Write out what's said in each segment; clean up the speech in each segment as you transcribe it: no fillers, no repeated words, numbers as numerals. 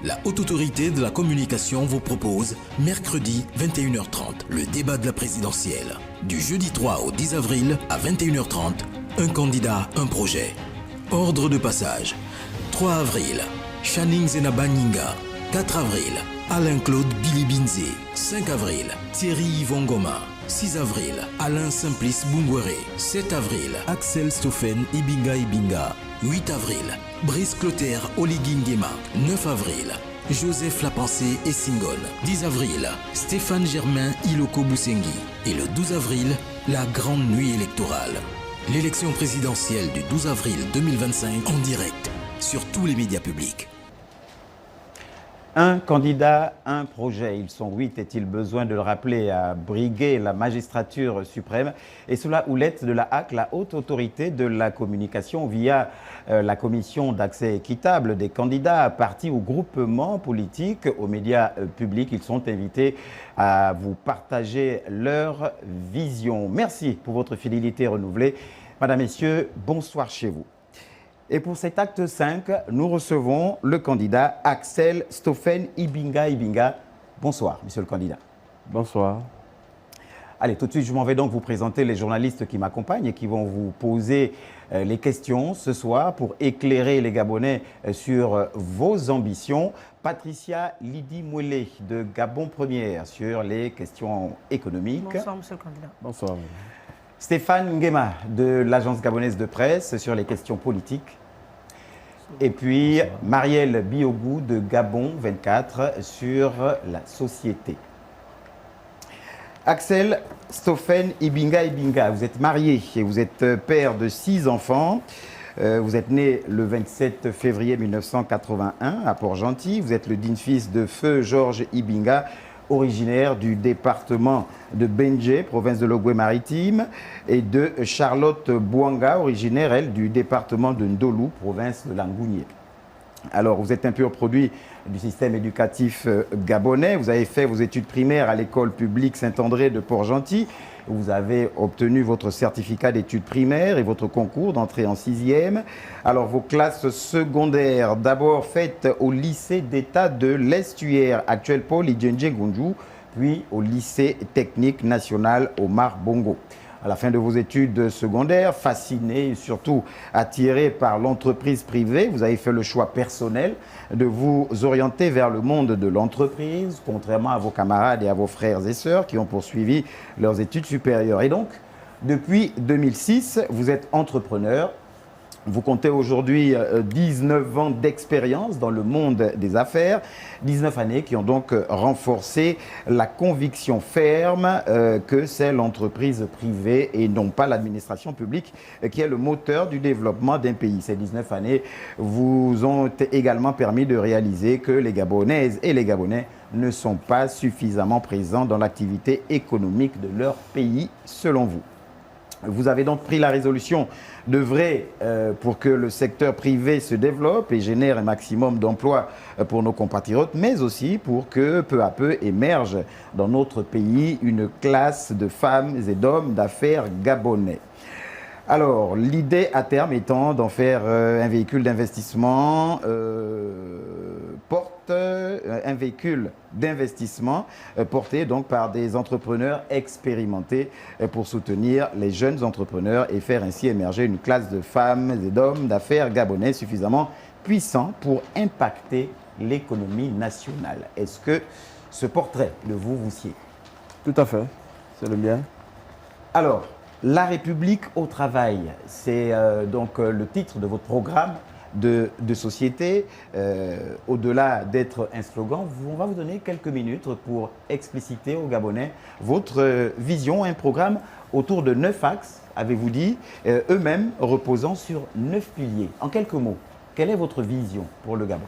La Haute Autorité de la Communication vous propose, mercredi 21h30, le débat de la présidentielle. Du jeudi 3 au 10 avril à 21h30, un candidat, un projet. Ordre de passage. 3 avril, Channing Zenaba Nyinga. 4 avril, Alain-Claude Billy-Binzé. 5 avril, Thierry Yvon Goma. 6 avril, Alain Simplice Bungwere. 7 avril, Axel Stoffen Ibinga Ibinga. 8 avril, Brice Clotaire Oligui Nguema. 9 avril, Joseph Lapensée et Singon. 10 avril, Stéphane Germain Iloko Boussengi. Et le 12 avril, la grande nuit électorale. L'élection présidentielle du 12 avril 2025 en direct sur tous les médias publics. Un candidat, un projet. Ils sont 8, est-il besoin de le rappeler, à briguer la magistrature suprême et sous la houlette de la HAC, la Haute Autorité de la Communication, via la commission d'accès équitable des candidats, partis ou groupements politiques aux médias publics. Ils sont invités à vous partager leur vision. Merci pour votre fidélité renouvelée. Madame, Messieurs, bonsoir chez vous. Et pour cet acte 5, nous recevons le candidat Axel Stoffen Ibinga Ibinga. Bonsoir, monsieur le candidat. Bonsoir. Allez, tout de suite, je m'en vais donc vous présenter les journalistes qui m'accompagnent et qui vont vous poser les questions ce soir pour éclairer les Gabonais sur vos ambitions. Patricia Lydie Mouelé de Gabon Première sur les questions économiques. Bonsoir, monsieur le candidat. Bonsoir. Stéphane Nguema de l'Agence gabonaise de presse sur les questions politiques. Et puis Marielle Biogou de Gabon 24 sur la société. Axel Stoffen Ibinga Ibinga, vous êtes marié et vous êtes père de 6 enfants. Vous êtes né le 27 février 1981 à Port-Gentil. Vous êtes le digne fils de feu Georges Ibinga, originaire du département de Benje, province de l'Ogooué-Maritime, et de Charlotte Bouanga, originaire, elle, du département de Ndolou, province de Langounié. Alors, vous êtes un pur produit du système éducatif gabonais. Vous avez fait vos études primaires à l'école publique Saint-André de Port-Gentil. Vous avez obtenu votre certificat d'études primaires et votre concours d'entrée en 6e. Alors, vos classes secondaires, d'abord faites au lycée d'État de l'Estuaire, actuel Paul Idjenje Gunju, puis au lycée technique national Omar Bongo. À la fin de vos études secondaires, fasciné et surtout attiré par l'entreprise privée, vous avez fait le choix personnel de vous orienter vers le monde de l'entreprise, contrairement à vos camarades et à vos frères et sœurs qui ont poursuivi leurs études supérieures. Et donc, depuis 2006, vous êtes entrepreneur. Vous comptez aujourd'hui 19 ans d'expérience dans le monde des affaires, 19 années qui ont donc renforcé la conviction ferme que c'est l'entreprise privée et non pas l'administration publique qui est le moteur du développement d'un pays. Ces 19 années vous ont également permis de réaliser que les Gabonaises et les Gabonais ne sont pas suffisamment présents dans l'activité économique de leur pays, selon vous. Vous avez donc pris la résolution d'œuvrer pour que le secteur privé se développe et génère un maximum d'emplois pour nos compatriotes, mais aussi pour que peu à peu émerge dans notre pays une classe de femmes et d'hommes d'affaires gabonais. Alors, l'idée à terme étant d'en faire un véhicule d'investissement porté donc par des entrepreneurs expérimentés pour soutenir les jeunes entrepreneurs et faire ainsi émerger une classe de femmes et d'hommes d'affaires gabonais suffisamment puissants pour impacter l'économie nationale. Est-ce que ce portrait de vous vous sied? Tout à fait, c'est le mien. Alors, la République au travail, c'est donc le titre de votre programme de société. Au-delà d'être un slogan, on va vous donner quelques minutes pour expliciter aux Gabonais votre vision, un programme autour de 9 axes, avez-vous dit, eux-mêmes reposant sur 9 piliers. En quelques mots, quelle est votre vision pour le Gabon?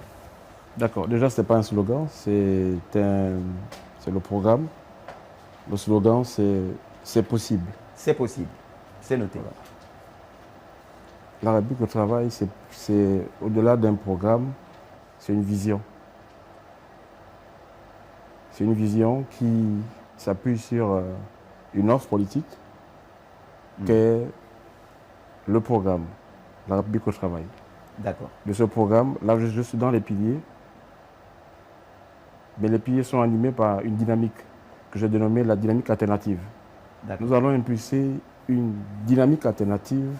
D'accord, déjà ce n'est pas un slogan, c'est le programme. Le slogan, c'est possible. C'est possible, c'est noté. Voilà. La République au travail, c'est au-delà d'un programme, c'est une vision. C'est une vision qui s'appuie sur une offre politique qu'est le programme, la République au travail. D'accord. De ce programme, là je suis dans les piliers, mais les piliers sont animés par une dynamique que j'ai dénommée la dynamique alternative. Nous allons impulser une dynamique alternative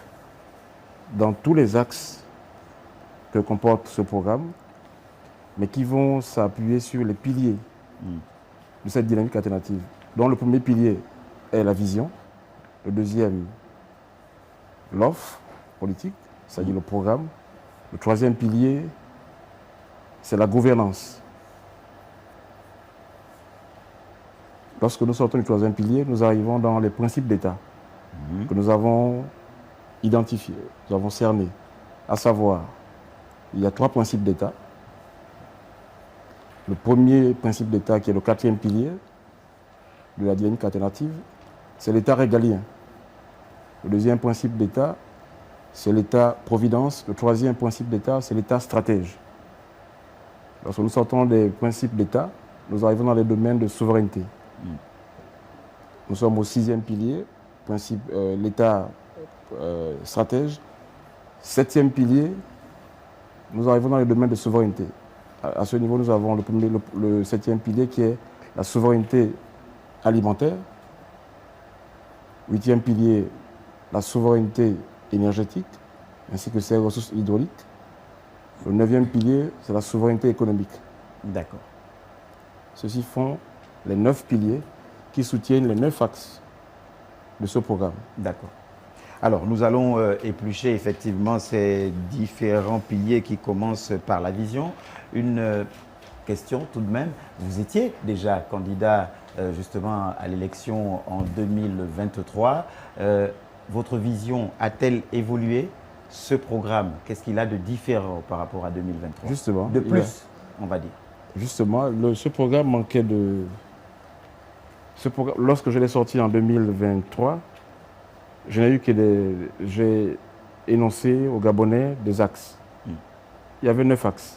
dans tous les axes que comporte ce programme, mais qui vont s'appuyer sur les piliers de cette dynamique alternative. dont le premier pilier est la vision, le deuxième, l'offre politique, c'est-à-dire le programme. Le troisième pilier, c'est la gouvernance. Lorsque nous sortons du troisième pilier, nous arrivons dans les principes d'État que nous avons identifiés, nous avons cernés. À savoir, il y a 3 principes d'État. Le premier principe d'État, qui est le 4e pilier de la dynamique alternative, c'est l'État régalien. Le deuxième principe d'État, c'est l'État-providence. Le troisième principe d'État, c'est l'État stratège. Lorsque nous sortons des principes d'État, nous arrivons dans les domaines de souveraineté. Nous sommes au 6e pilier, l'État stratège. 7e pilier, nous arrivons dans les domaines de souveraineté. À ce niveau, nous avons le 7e pilier qui est la souveraineté alimentaire. 8e pilier, la souveraineté énergétique, ainsi que ses ressources hydrauliques. Le 9e pilier, c'est la souveraineté économique. D'accord. Ceux-ci font les 9 piliers qui soutiennent les 9 axes de ce programme. D'accord. Alors, nous allons éplucher effectivement ces différents piliers qui commencent par la vision. Une question tout de même. Vous étiez déjà candidat justement à l'élection en 2023. Votre vision a-t-elle évolué? Ce programme, qu'est-ce qu'il a de différent par rapport à 2023? Justement. De plus, on va dire. Justement, ce programme manquait de... Lorsque je l'ai sorti en 2023, j'ai énoncé aux Gabonais des axes. Il y avait 9 axes.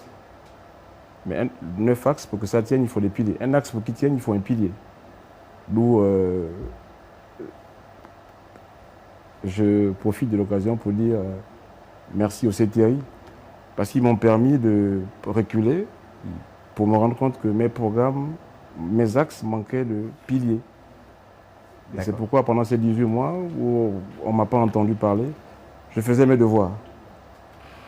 Mais 9 axes, pour que ça tienne, il faut des piliers. Un axe, pour qu'il tienne, il faut un pilier. D'où je profite de l'occasion pour dire merci au CTRI, parce qu'ils m'ont permis de reculer pour me rendre compte que mes programmes, mes axes manquaient de piliers. Et c'est pourquoi pendant ces 18 mois où on ne m'a pas entendu parler, je faisais mes devoirs,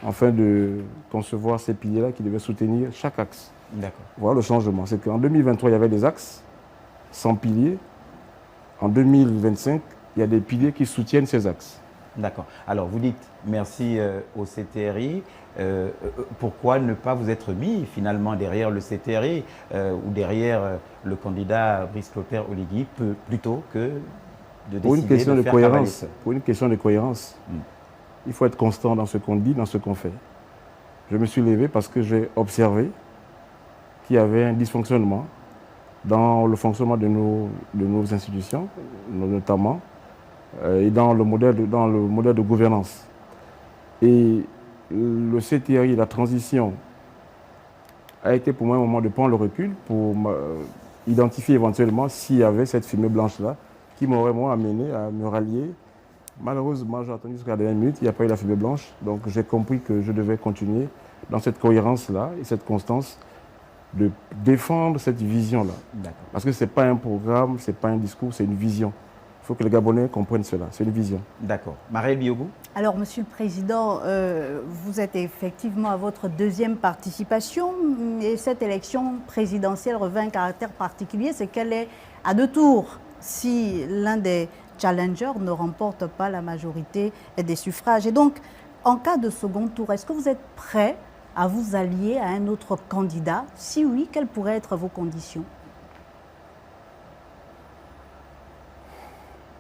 afin de concevoir ces piliers-là qui devaient soutenir chaque axe. Voilà le changement. C'est qu'en 2023, il y avait des axes sans piliers. En 2025, il y a des piliers qui soutiennent ces axes. D'accord. Alors, vous dites merci au CTRI. Pourquoi ne pas vous être mis finalement derrière le CTRI ou derrière le candidat Brice Clotaire Oligui plutôt que de décider de faire cavaler seul? Pour une question de cohérence, il faut être constant dans ce qu'on dit, dans ce qu'on fait. Je me suis levé parce que j'ai observé qu'il y avait un dysfonctionnement dans le fonctionnement de nos institutions, notamment, et dans le modèle de gouvernance. Et le CTRI, la transition, a été pour moi un moment de prendre le recul pour identifier éventuellement s'il y avait cette fumée blanche-là qui m'aurait moi amené à me rallier. Malheureusement, j'ai attendu jusqu'à la dernière minute, il n'y a pas eu la fumée blanche, donc j'ai compris que je devais continuer dans cette cohérence-là et cette constance de défendre cette vision-là. Parce que ce n'est pas un programme, ce n'est pas un discours, c'est une vision. Il faut que les Gabonais comprennent cela, c'est une vision. D'accord. Marielle Biogou? Alors, Monsieur le Président, vous êtes effectivement à votre 2e participation et cette élection présidentielle revêt un caractère particulier, c'est qu'elle est à 2 tours. Si l'un des challengers ne remporte pas la majorité des suffrages. Et donc, en cas de second tour, est-ce que vous êtes prêt à vous allier à un autre candidat? Si oui, quelles pourraient être vos conditions?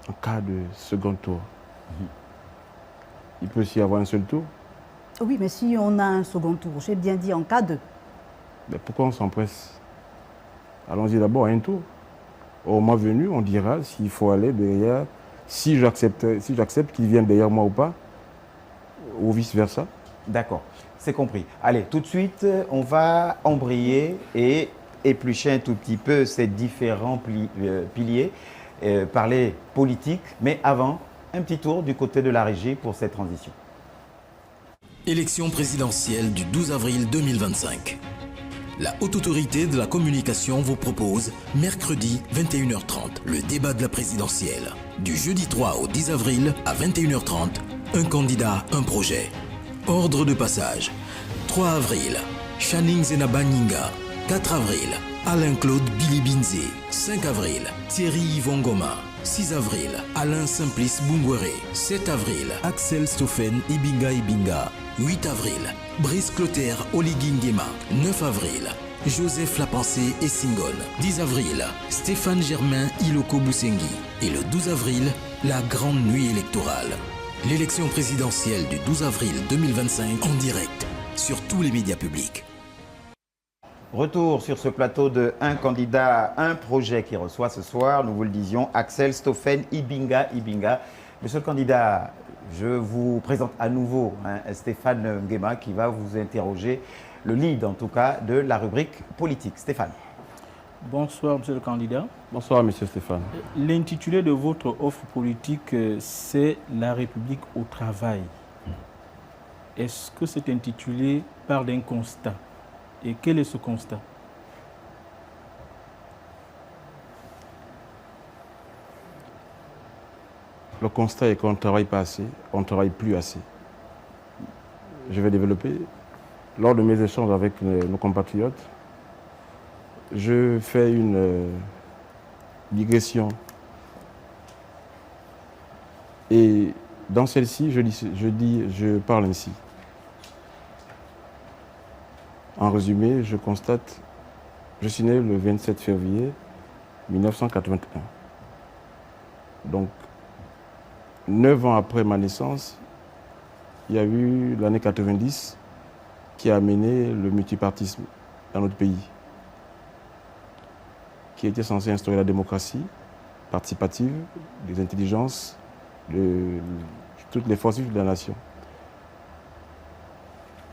En cas de second tour, il peut s'y avoir un seul tour? Oui, mais si on a un second tour, j'ai bien dit en cas de. Mais pourquoi on s'empresse? Allons-y d'abord à un tour. Au moment venu, on dira s'il faut aller derrière, si j'accepte qu'il vienne derrière moi ou pas, ou vice-versa. D'accord, c'est compris. Allez, tout de suite, on va embrayer et éplucher un tout petit peu ces différents piliers, parler politique, mais avant, un petit tour du côté de la régie pour cette transition. Élection présidentielle du 12 avril 2025. La Haute Autorité de la Communication vous propose, mercredi 21h30, le débat de la présidentielle. Du jeudi 3 au 10 avril à 21h30, un candidat, un projet. Ordre de passage. 3 avril, Channing Zenaba Nyinga. 4 avril, Alain-Claude Bilibinze. 5 avril, Thierry Yvon Goma. 6 avril, Alain Simplice Bungwere. 7 avril, Axel Stoffen Ibinga Ibinga. 8 avril, Brice Clotaire Oligui Nguema. 9 avril, Joseph Lapensée Essingone. 10 avril, Stéphane Germain Iloko Boussengi. Et le 12 avril, la grande nuit électorale. L'élection présidentielle du 12 avril 2025 en direct sur tous les médias publics. Retour sur ce plateau de Un candidat, un projet qui reçoit ce soir, nous vous le disions, Axel Stoffen Ibinga Ibinga. Monsieur le candidat, je vous présente à nouveau Stéphane Nguema qui va vous interroger, le lead en tout cas de la rubrique politique. Stéphane. Bonsoir, monsieur le candidat. Bonsoir, monsieur Stéphane. L'intitulé de votre offre politique, c'est La République au travail. Est-ce que cet intitulé parle d'un constat? Et quel est ce constat? Le constat est qu'on ne travaille pas assez, on ne travaille plus assez. Je vais développer. Lors de mes échanges avec nos compatriotes, je fais une digression. Et dans celle-ci, je parle ainsi. En résumé, je constate, je suis né le 27 février 1981. Donc, 9 ans après ma naissance, il y a eu l'année 90 qui a amené le multipartisme dans notre pays, qui était censé instaurer la démocratie participative, des intelligences, de toutes les forces vives de la nation.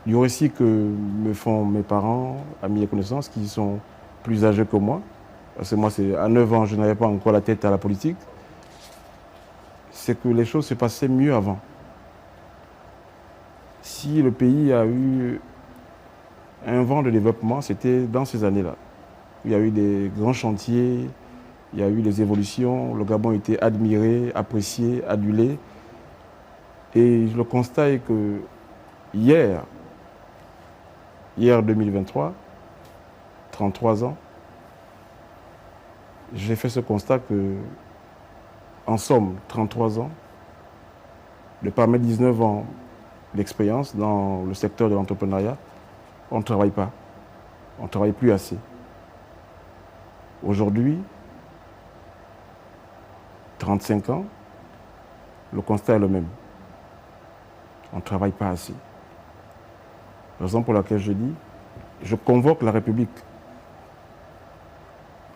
Du récit que me font mes parents, amis et connaissances qui sont plus âgés que moi, parce que moi, à 9 ans, je n'avais pas encore la tête à la politique, c'est que les choses se passaient mieux avant. Si le pays a eu un vent de développement, c'était dans ces années-là. Il y a eu des grands chantiers, il y a eu des évolutions, le Gabon était admiré, apprécié, adulé. Et le constat est que hier 2023, 33 ans, j'ai fait ce constat que, en somme, 33 ans, de par mes 19 ans d'expérience dans le secteur de l'entrepreneuriat, on ne travaille pas, on ne travaille plus assez. Aujourd'hui, 35 ans, le constat est le même. On ne travaille pas assez. Raison pour laquelle je dis, je convoque la République.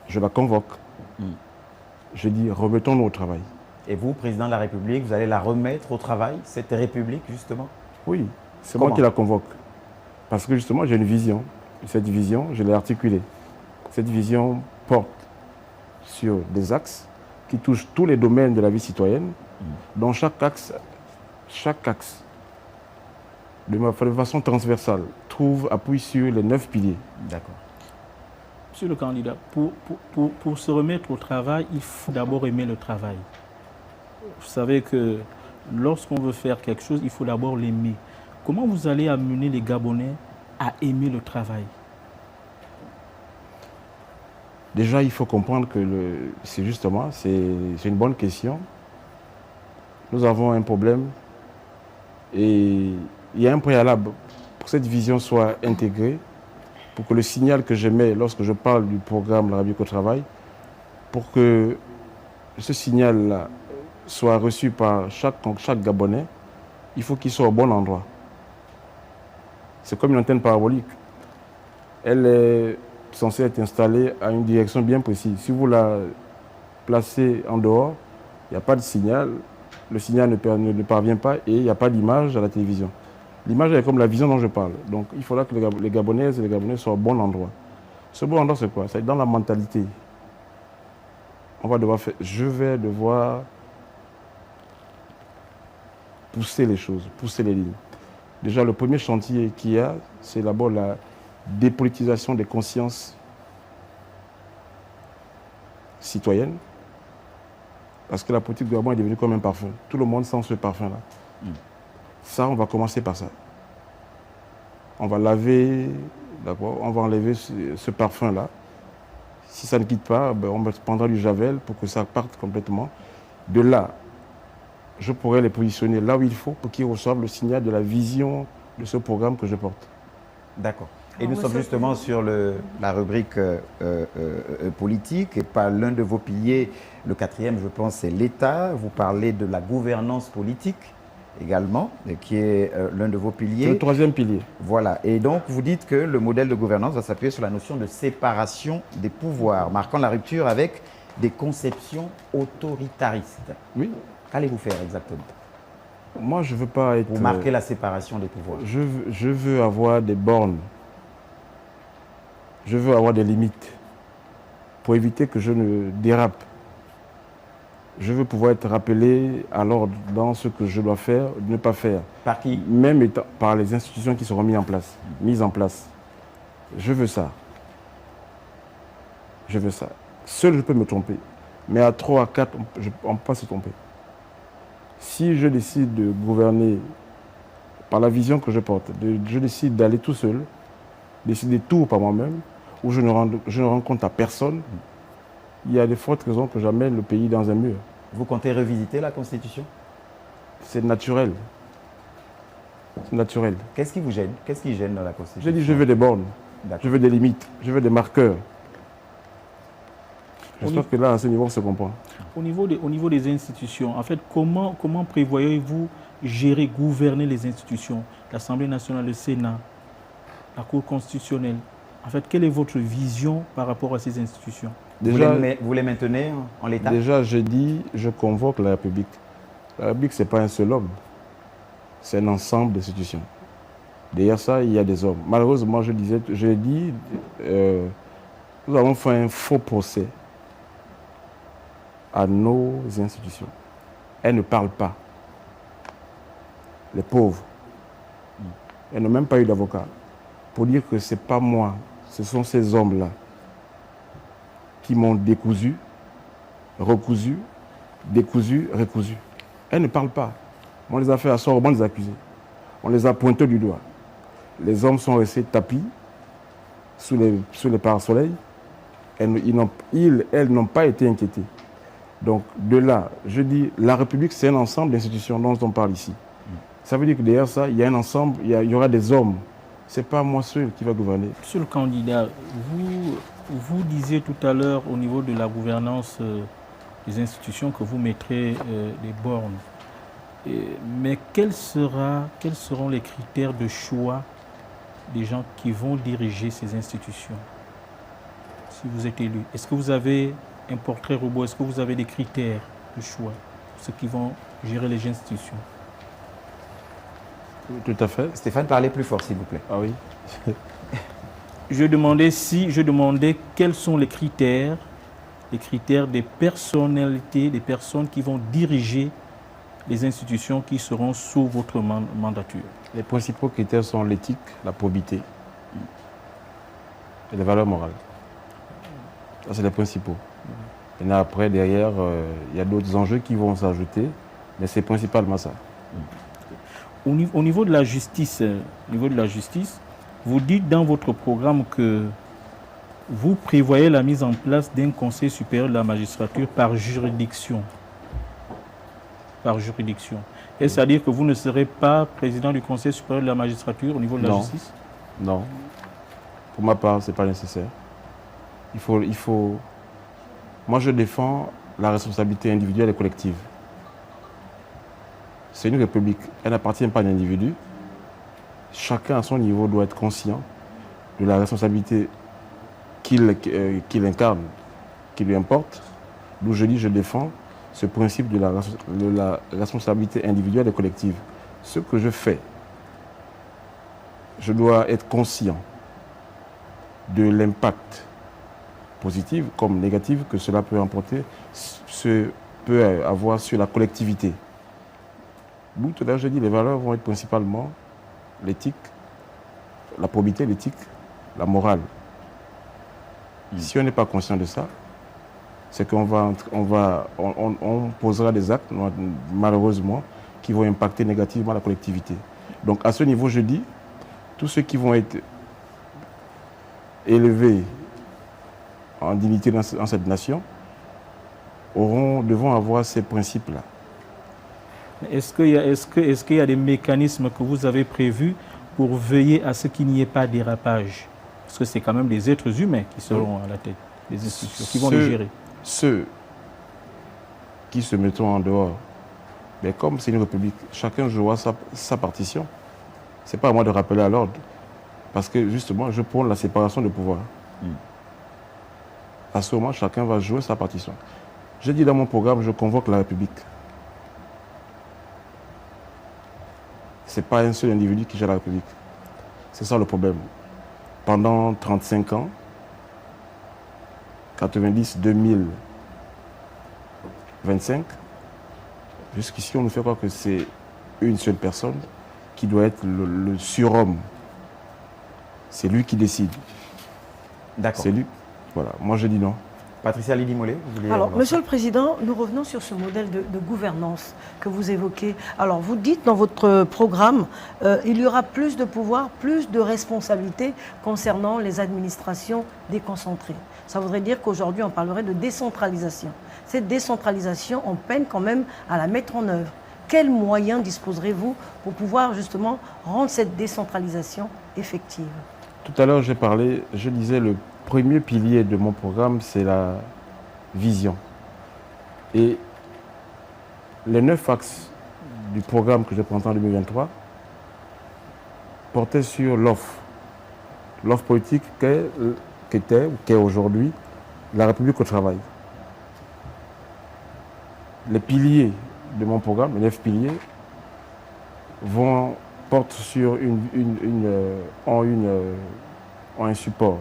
Je la convoque. Je dis, remettons-nous au travail. Et vous, président de la République, vous allez la remettre au travail, cette République, justement? Oui, c'est moi qui la convoque. Parce que justement, j'ai une vision. Cette vision, je l'ai articulée. Cette vision porte sur des axes qui touchent tous les domaines de la vie citoyenne, dont chaque axe, de façon transversale, trouve appui sur les 9 piliers. D'accord. Monsieur le candidat, pour se remettre au travail, il faut d'abord aimer le travail. Vous savez que lorsqu'on veut faire quelque chose, il faut d'abord l'aimer. Comment vous allez amener les Gabonais à aimer le travail? Déjà, il faut comprendre que c'est une bonne question. Nous avons un problème et il y a un préalable pour que cette vision soit intégrée, pour que le signal que je mets lorsque je parle du programme La République au travail, pour que ce signal-là soit reçu par chaque Gabonais, il faut qu'il soit au bon endroit. C'est comme une antenne parabolique. Elle est censée être installée à une direction bien précise. Si vous la placez en dehors, il n'y a pas de signal, le signal ne parvient pas et il n'y a pas d'image à la télévision. L'image est comme la vision dont je parle. Donc il faudra que les Gabonaises et les Gabonais soient au bon endroit. Ce bon endroit, c'est quoi? C'est dans la mentalité. Je vais devoir pousser les choses, pousser les lignes. Déjà, le premier chantier qu'il y a, c'est d'abord dépolitisation des consciences citoyennes. Parce que la politique du Gabon est devenue comme un parfum. Tout le monde sent ce parfum-là. Ça, on va commencer par ça. On va laver, d'accord, on va enlever ce parfum-là. Si ça ne quitte pas, ben, on prendra du javel pour que ça parte complètement. De là, je pourrais les positionner là où il faut pour qu'ils reçoivent le signal de la vision de ce programme que je porte. D'accord. Et nous sommes justement sur la rubrique politique, et pas l'un de vos piliers, le 4e, je pense, c'est l'État. Vous parlez de la gouvernance politique également, qui est l'un de vos piliers. C'est le 3e pilier. Voilà. Et donc, vous dites que le modèle de gouvernance va s'appuyer sur la notion de séparation des pouvoirs, marquant la rupture avec des conceptions autoritaristes. Oui. Qu'allez-vous faire exactement? Moi, je ne veux pas être... Vous marquez la séparation des pouvoirs. Je veux avoir des bornes. Je veux avoir des limites pour éviter que je ne dérape. Je veux pouvoir être rappelé à l'ordre dans ce que je dois faire, ne pas faire. Par qui? Même par les institutions qui seront mises en place. Je veux ça. Je veux ça. Seul, je peux me tromper. Mais à 3, à 4, on ne peut pas se tromper. Si je décide de gouverner par la vision que je porte, je décide d'aller tout seul, décider tout par moi-même, où je ne rends compte à personne, il y a de fortes raisons que j'amène le pays dans un mur. Vous comptez revisiter la Constitution? C'est naturel. C'est naturel. Qu'est-ce qui vous gêne? Qu'est-ce qui gêne dans la Constitution? J'ai dit je veux des bornes, je veux des limites, je veux des marqueurs. J'espère que là, à ce niveau, on se comprend. Au niveau des institutions, en fait, comment prévoyez-vous gérer, gouverner les institutions? L'Assemblée nationale, le Sénat, la Cour constitutionnelle. En fait, quelle est votre vision par rapport à ces institutions? Déjà, vous les maintenez en l'état? Déjà, je dis, je convoque la République. La République, ce n'est pas un seul homme. C'est un ensemble d'institutions. Derrière ça, il y a des hommes. Malheureusement, je dis, nous avons fait un faux procès à nos institutions. Elles ne parlent pas. Les pauvres. Elles n'ont même pas eu d'avocat. Pour dire que ce n'est pas moi, ce sont ces hommes-là qui m'ont décousu, recousu, décousu, recousu. Elles ne parlent pas. On les a fait asseoir au banc des accusés. On les a pointés du doigt. Les hommes sont restés tapis sous les parasoleils. Elles n'ont pas été inquiétées. Donc, de là, je dis, la République, c'est un ensemble d'institutions dont on parle ici. Ça veut dire que derrière ça, il y a un ensemble, il y aura des hommes. Ce n'est pas moi seul qui va gouverner. Monsieur le candidat, vous disiez tout à l'heure au niveau de la gouvernance des institutions que vous mettrez des bornes. Mais quels seront les critères de choix des gens qui vont diriger ces institutions si vous êtes élu? Est-ce que vous avez un portrait robot? Est-ce que vous avez des critères de choix pour ceux qui vont gérer les institutions? Tout à fait. Stéphane, parlez plus fort, s'il vous plaît. Ah oui. Je demandais quels sont les critères des personnalités, des personnes qui vont diriger les institutions qui seront sous votre mandature. Les principaux critères sont l'éthique, la probité et les valeurs morales. Ça, c'est les principaux. Et après, derrière, il y a d'autres enjeux qui vont s'ajouter, mais c'est principalement ça. Au niveau de la justice, vous dites dans votre programme que vous prévoyez la mise en place d'un conseil supérieur de la magistrature par juridiction. Et c'est-à-dire que vous ne serez pas président du conseil supérieur de la magistrature au niveau de la justice? Non. Pour ma part, ce n'est pas nécessaire. Il faut... Moi, je défends la responsabilité individuelle et collective. C'est une république. Elle n'appartient pas à un individu. Chacun à son niveau doit être conscient de la responsabilité qu'il incarne, qui lui importe. D'où je dis, je défends ce principe de la responsabilité individuelle et collective. Ce que je fais, je dois être conscient de l'impact positif comme négatif que cela peut avoir sur la collectivité. D'où tout à l'heure, je dis, les valeurs vont être principalement l'éthique, la probité, l'éthique la morale. Si on n'est pas conscient de ça, c'est qu'on on posera des actes, malheureusement, qui vont impacter négativement la collectivité. Donc à ce niveau, je dis, tous ceux qui vont être élevés en dignité dans cette nation devront avoir ces principes-là. Est-ce qu'il y a des mécanismes que vous avez prévus pour veiller à ce qu'il n'y ait pas de dérapage? Parce que c'est quand même des êtres humains qui seront à la tête des institutions, qui vont les gérer. Ceux qui se mettront en dehors, mais comme c'est une république, chacun jouera sa partition. Ce n'est pas à moi de rappeler à l'ordre. Parce que justement, je prône la séparation de pouvoir. À ce moment, chacun va jouer sa partition. J'ai dit dans mon programme, je convoque la République. Ce n'est pas un seul individu qui gère la République. C'est ça le problème. Pendant 35 ans, 90, 2000, 25, jusqu'ici, on nous fait croire que c'est une seule personne qui doit être le surhomme. C'est lui qui décide. D'accord. C'est lui. Voilà. Moi, je dis non. Patricia Lydie-Mollet, vous voulez... Alors, Monsieur le Président, nous revenons sur ce modèle de gouvernance que vous évoquez. Alors, vous dites dans votre programme, il y aura plus de pouvoir, plus de responsabilités concernant les administrations déconcentrées. Ça voudrait dire qu'aujourd'hui, on parlerait de décentralisation. Cette décentralisation, on peine quand même à la mettre en œuvre. Quels moyens disposerez-vous pour pouvoir justement rendre cette décentralisation effective? Tout à l'heure, je disais le premier pilier de mon programme, c'est la vision. Et les 9 axes du programme que j'ai présenté en 2023 portaient sur l'offre. L'offre politique qu'est aujourd'hui la République au travail. Les piliers de mon programme, les 9 piliers, portent sur un support.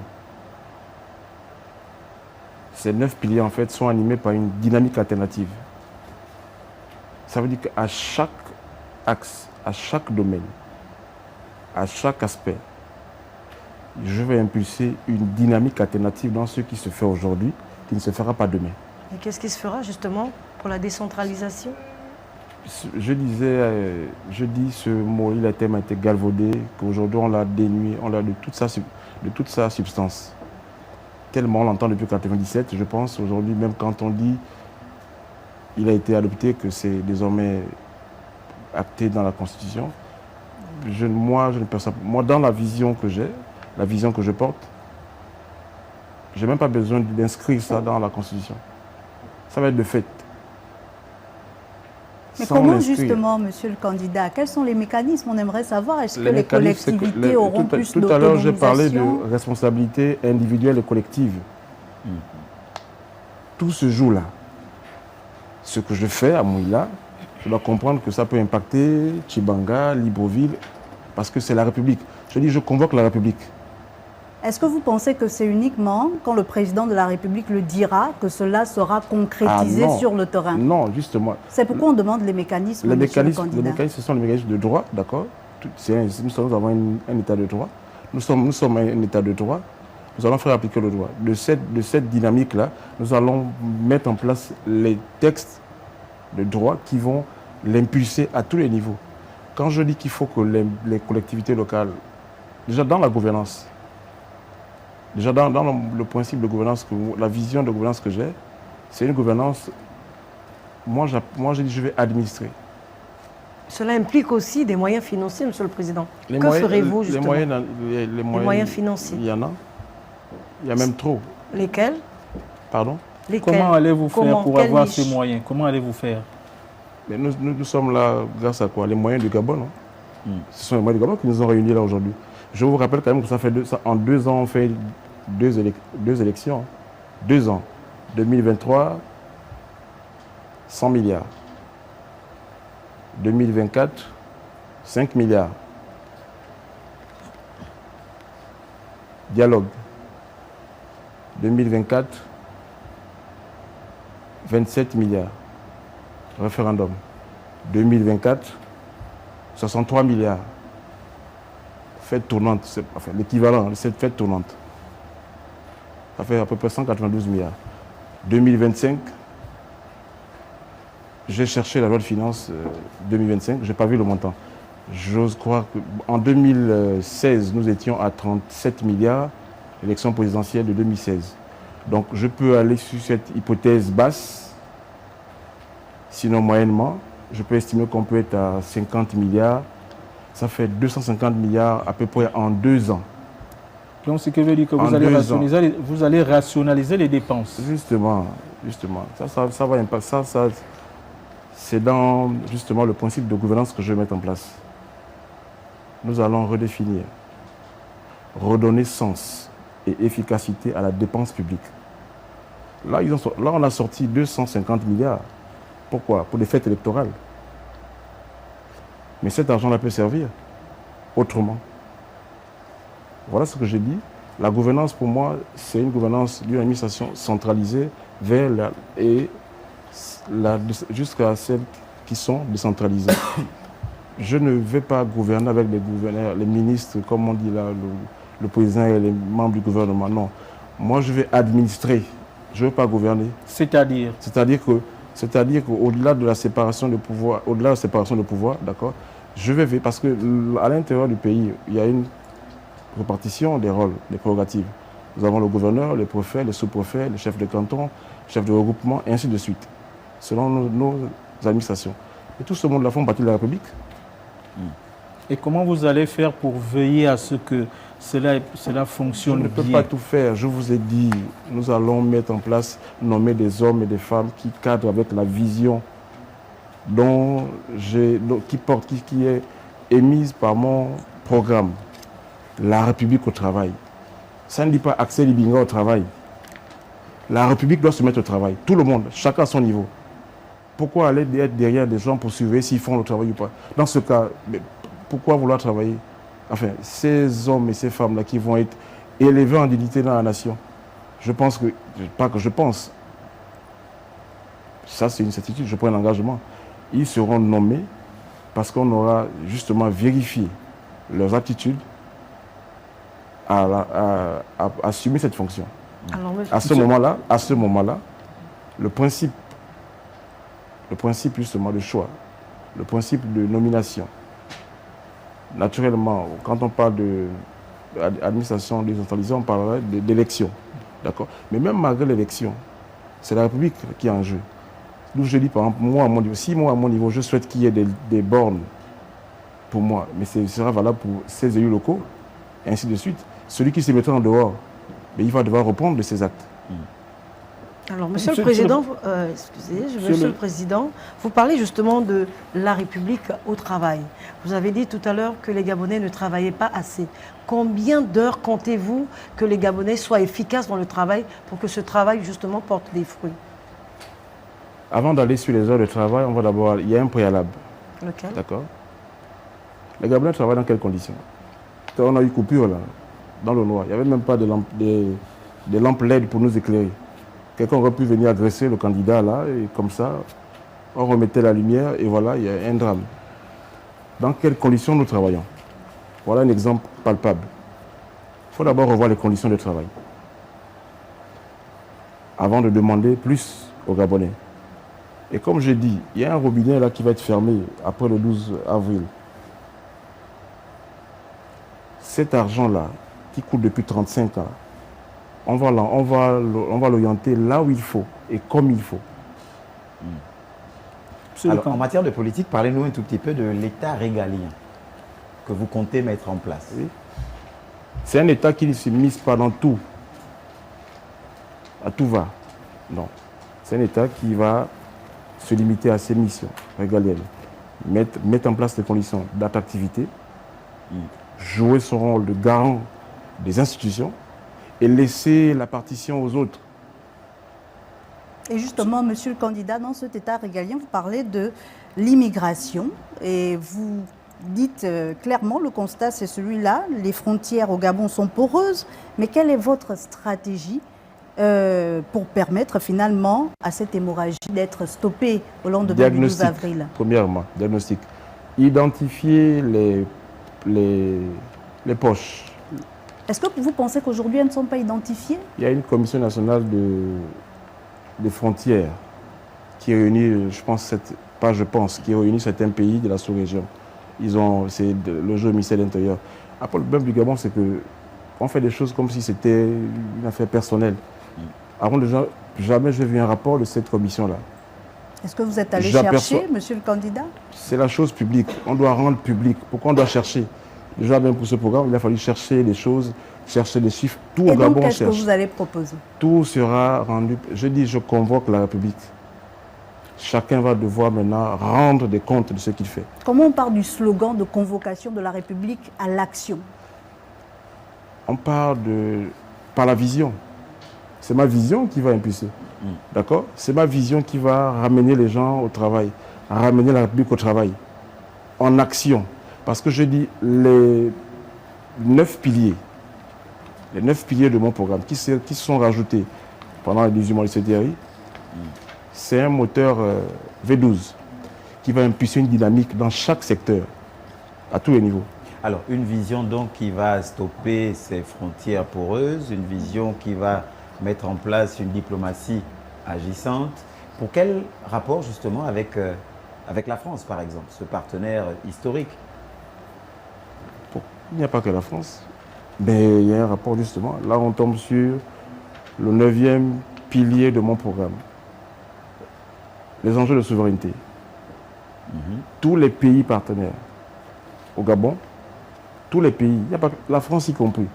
Ces 9 piliers, en fait, sont animés par une dynamique alternative. Ça veut dire qu'à chaque axe, à chaque domaine, à chaque aspect, je vais impulser une dynamique alternative dans ce qui se fait aujourd'hui, qui ne se fera pas demain. Et qu'est-ce qui se fera justement pour la décentralisation? Je dis ce mot, il a tellement été galvaudé qu'aujourd'hui on l'a dénué, on l'a de toute sa substance. Tellement on l'entend depuis 1997, je pense aujourd'hui, même quand on dit il a été adopté, que c'est désormais acté dans la Constitution. Moi, dans la vision que j'ai, la vision que je porte, je n'ai même pas besoin d'inscrire ça dans la Constitution. Ça va être de fait. Mais comment justement, monsieur le candidat, quels sont les mécanismes? On aimerait savoir, est-ce que les collectivités auront plus d'autonomisation? Tout à l'heure, j'ai parlé de responsabilité individuelle et collective. Tout se joue là. Ce que je fais à Mouila, je dois comprendre que ça peut impacter Tchibanga, Libreville, parce que c'est la République. Je dis, je convoque la République. Est-ce que vous pensez que c'est uniquement quand le président de la République le dira que cela sera concrétisé sur le terrain? Non, justement. C'est pourquoi on demande les mécanismes, monsieur le candidat. Les mécanismes, ce sont les mécanismes de droit, d'accord. Nous avons un état de droit. Nous sommes un état de droit. Nous allons faire appliquer le droit. De cette dynamique-là, nous allons mettre en place les textes de droit qui vont l'impulser à tous les niveaux. Quand je dis qu'il faut que les collectivités locales, déjà dans la gouvernance, déjà dans le principe de gouvernance, la vision de gouvernance que j'ai, c'est une gouvernance, moi je dis je vais administrer. Cela implique aussi des moyens financiers, monsieur le Président. Que ferez-vous justement? Les moyens financiers. Il y en a. Il y a même trop. Lesquels? Pardon? Lesquels? Comment allez-vous faire pour avoir ces moyens? Comment allez-vous faire? Mais nous sommes là grâce à quoi? Les moyens du Gabon. Non? Ce sont les moyens du Gabon qui nous ont réunis là aujourd'hui. Je vous rappelle quand même que ça fait en 2 ans, on fait deux élections. 2 ans. 2023, 100 milliards. 2024, 5 milliards. Dialogue. 2024, 27 milliards. Référendum. 2024, 63 milliards. fête tournante, enfin, l'équivalent de cette fête tournante. Ça fait à peu près 192 milliards. 2025, j'ai cherché la loi de finances 2025, je n'ai pas vu le montant. J'ose croire qu'en 2016, nous étions à 37 milliards, l'élection présidentielle de 2016. Donc je peux aller sur cette hypothèse basse, sinon moyennement, je peux estimer qu'on peut être à 50 milliards. Ça fait 250 milliards à peu près en 2 ans. Donc ce qui veut dire que vous allez rationaliser les dépenses. Justement. Ça va impacter. Ça, c'est dans justement le principe de gouvernance que je vais mettre en place. Nous allons redéfinir, redonner sens et efficacité à la dépense publique. Là, on a sorti 250 milliards. Pourquoi? Pour des fêtes électorales. Mais cet argent-là peut servir autrement. Voilà ce que j'ai dit. La gouvernance, pour moi, c'est une gouvernance d'une administration centralisée vers jusqu'à celles qui sont décentralisées. Je ne vais pas gouverner avec les gouverneurs, les ministres, comme on dit là, le président et les membres du gouvernement. Non. Moi, je vais administrer. Je ne veux pas gouverner. C'est-à-dire qu'au-delà de la séparation de pouvoir, d'accord, je vais veiller parce qu'à l'intérieur du pays, il y a une répartition des rôles, des prérogatives. Nous avons le gouverneur, les préfets, les sous-préfets, les chefs de canton, les chefs de regroupement, et ainsi de suite, selon nos administrations. Et tout ce monde-là font partie de la République. Et comment vous allez faire pour veiller à ce que cela fonctionne bien? Je ne peux pas tout faire. Je vous ai dit, nous allons mettre en place, nommer des hommes et des femmes qui cadrent avec la vision qui est émise par mon programme. La République au travail. Ça ne dit pas Axel Ibinga au travail. La République doit se mettre au travail. Tout le monde, chacun à son niveau. Pourquoi aller être derrière des gens pour surveiller s'ils font le travail ou pas? Dans ce cas, pourquoi vouloir travailler? Enfin, ces hommes et ces femmes-là qui vont être élevés en dignité dans la nation, je pense que, pas que je pense, ça c'est une certitude, je prends l'engagement, ils seront nommés parce qu'on aura justement vérifié leurs aptitudes à assumer cette fonction. Alors, à ce moment-là, le principe justement de choix, le principe de nomination, naturellement, quand on parle d'administration décentralisée, on parlerait d'élection. D'accord? Mais même malgré l'élection, c'est la République qui est en jeu. D'où je dis, par exemple, moi, à mon niveau, si moi, à mon niveau, je souhaite qu'il y ait des bornes pour moi, mais ce sera valable pour ces élus locaux, et ainsi de suite. Celui qui se mettra en dehors, mais il va devoir répondre de ses actes. Alors, Monsieur le Président, Monsieur le Président, vous parlez justement de la République au travail. Vous avez dit tout à l'heure que les Gabonais ne travaillaient pas assez. Combien d'heures comptez-vous que les Gabonais soient efficaces dans le travail pour que ce travail, justement, porte des fruits? Avant d'aller sur les heures de travail, il y a un préalable. Lequel? D'accord. Les Gabonais travaillent dans quelles conditions? Quand on a eu coupure, là, dans le noir, il n'y avait même pas de lampes LED pour nous éclairer. Quelqu'un aurait pu venir agresser le candidat là, et comme ça, on remettait la lumière et voilà, il y a un drame. Dans quelles conditions nous travaillons? Voilà un exemple palpable. Il faut d'abord revoir les conditions de travail avant de demander plus aux Gabonais. Et comme j'ai dit, il y a un robinet là qui va être fermé après le 12 avril. Cet argent-là, qui coûte depuis 35 ans, on va l'orienter là où il faut et comme il faut. Alors, en matière de politique, parlez-nous un tout petit peu de l'État régalien que vous comptez mettre en place. Oui. C'est un État qui ne se mise pas dans tout. À tout va. Non. C'est un État qui va se limiter à ses missions régaliennes. Mettre en place les conditions d'attractivité, jouer son rôle de garant des institutions et laisser la partition aux autres. Et justement, monsieur le candidat, dans cet État régalien, vous parlez de l'immigration et vous dites clairement, le constat c'est celui-là, les frontières au Gabon sont poreuses, mais quelle est votre stratégie pour permettre finalement à cette hémorragie d'être stoppée au lendemain du 12 avril? Premièrement, diagnostic. Identifier les poches. Est-ce que vous pensez qu'aujourd'hui, elles ne sont pas identifiées? Il y a une commission nationale des frontières qui réunit, qui réunit certains pays de la sous-région. C'est le jeu au ministère de l'Intérieur. Après, le problème du Gabon, c'est qu'on fait des choses comme si c'était une affaire personnelle. Avant déjà, jamais je n'ai vu un rapport de cette commission-là. Est-ce que vous êtes allé chercher, monsieur le candidat? C'est la chose publique. On doit rendre public. Pourquoi on doit chercher? Déjà, même pour ce programme, il a fallu chercher les choses, chercher les chiffres. Tout au Gabon cherche. Qu'est-ce que vous allez proposer? Tout sera rendu. Je convoque la République. Chacun va devoir maintenant rendre des comptes de ce qu'il fait. Comment on part du slogan de convocation de la République à l'action? On part par la vision. C'est ma vision qui va impulser. D'accord? C'est ma vision qui va ramener les gens au travail, ramener la République au travail, en action. Parce que je dis, les 9 piliers de mon programme qui sont rajoutés pendant les 18 mois de CTRI, c'est un moteur V12 qui va impulser une dynamique dans chaque secteur, à tous les niveaux. Alors, une vision donc qui va stopper ces frontières poreuses, une vision qui va mettre en place une diplomatie agissante. Pour quel rapport justement avec la France, par exemple, ce partenaire historique? Il n'y a pas que la France, mais il y a un rapport justement. Là, on tombe sur le 9e pilier de mon programme. Les enjeux de souveraineté. Tous les pays partenaires au Gabon, tous les pays, il n'y a pas la France y compris,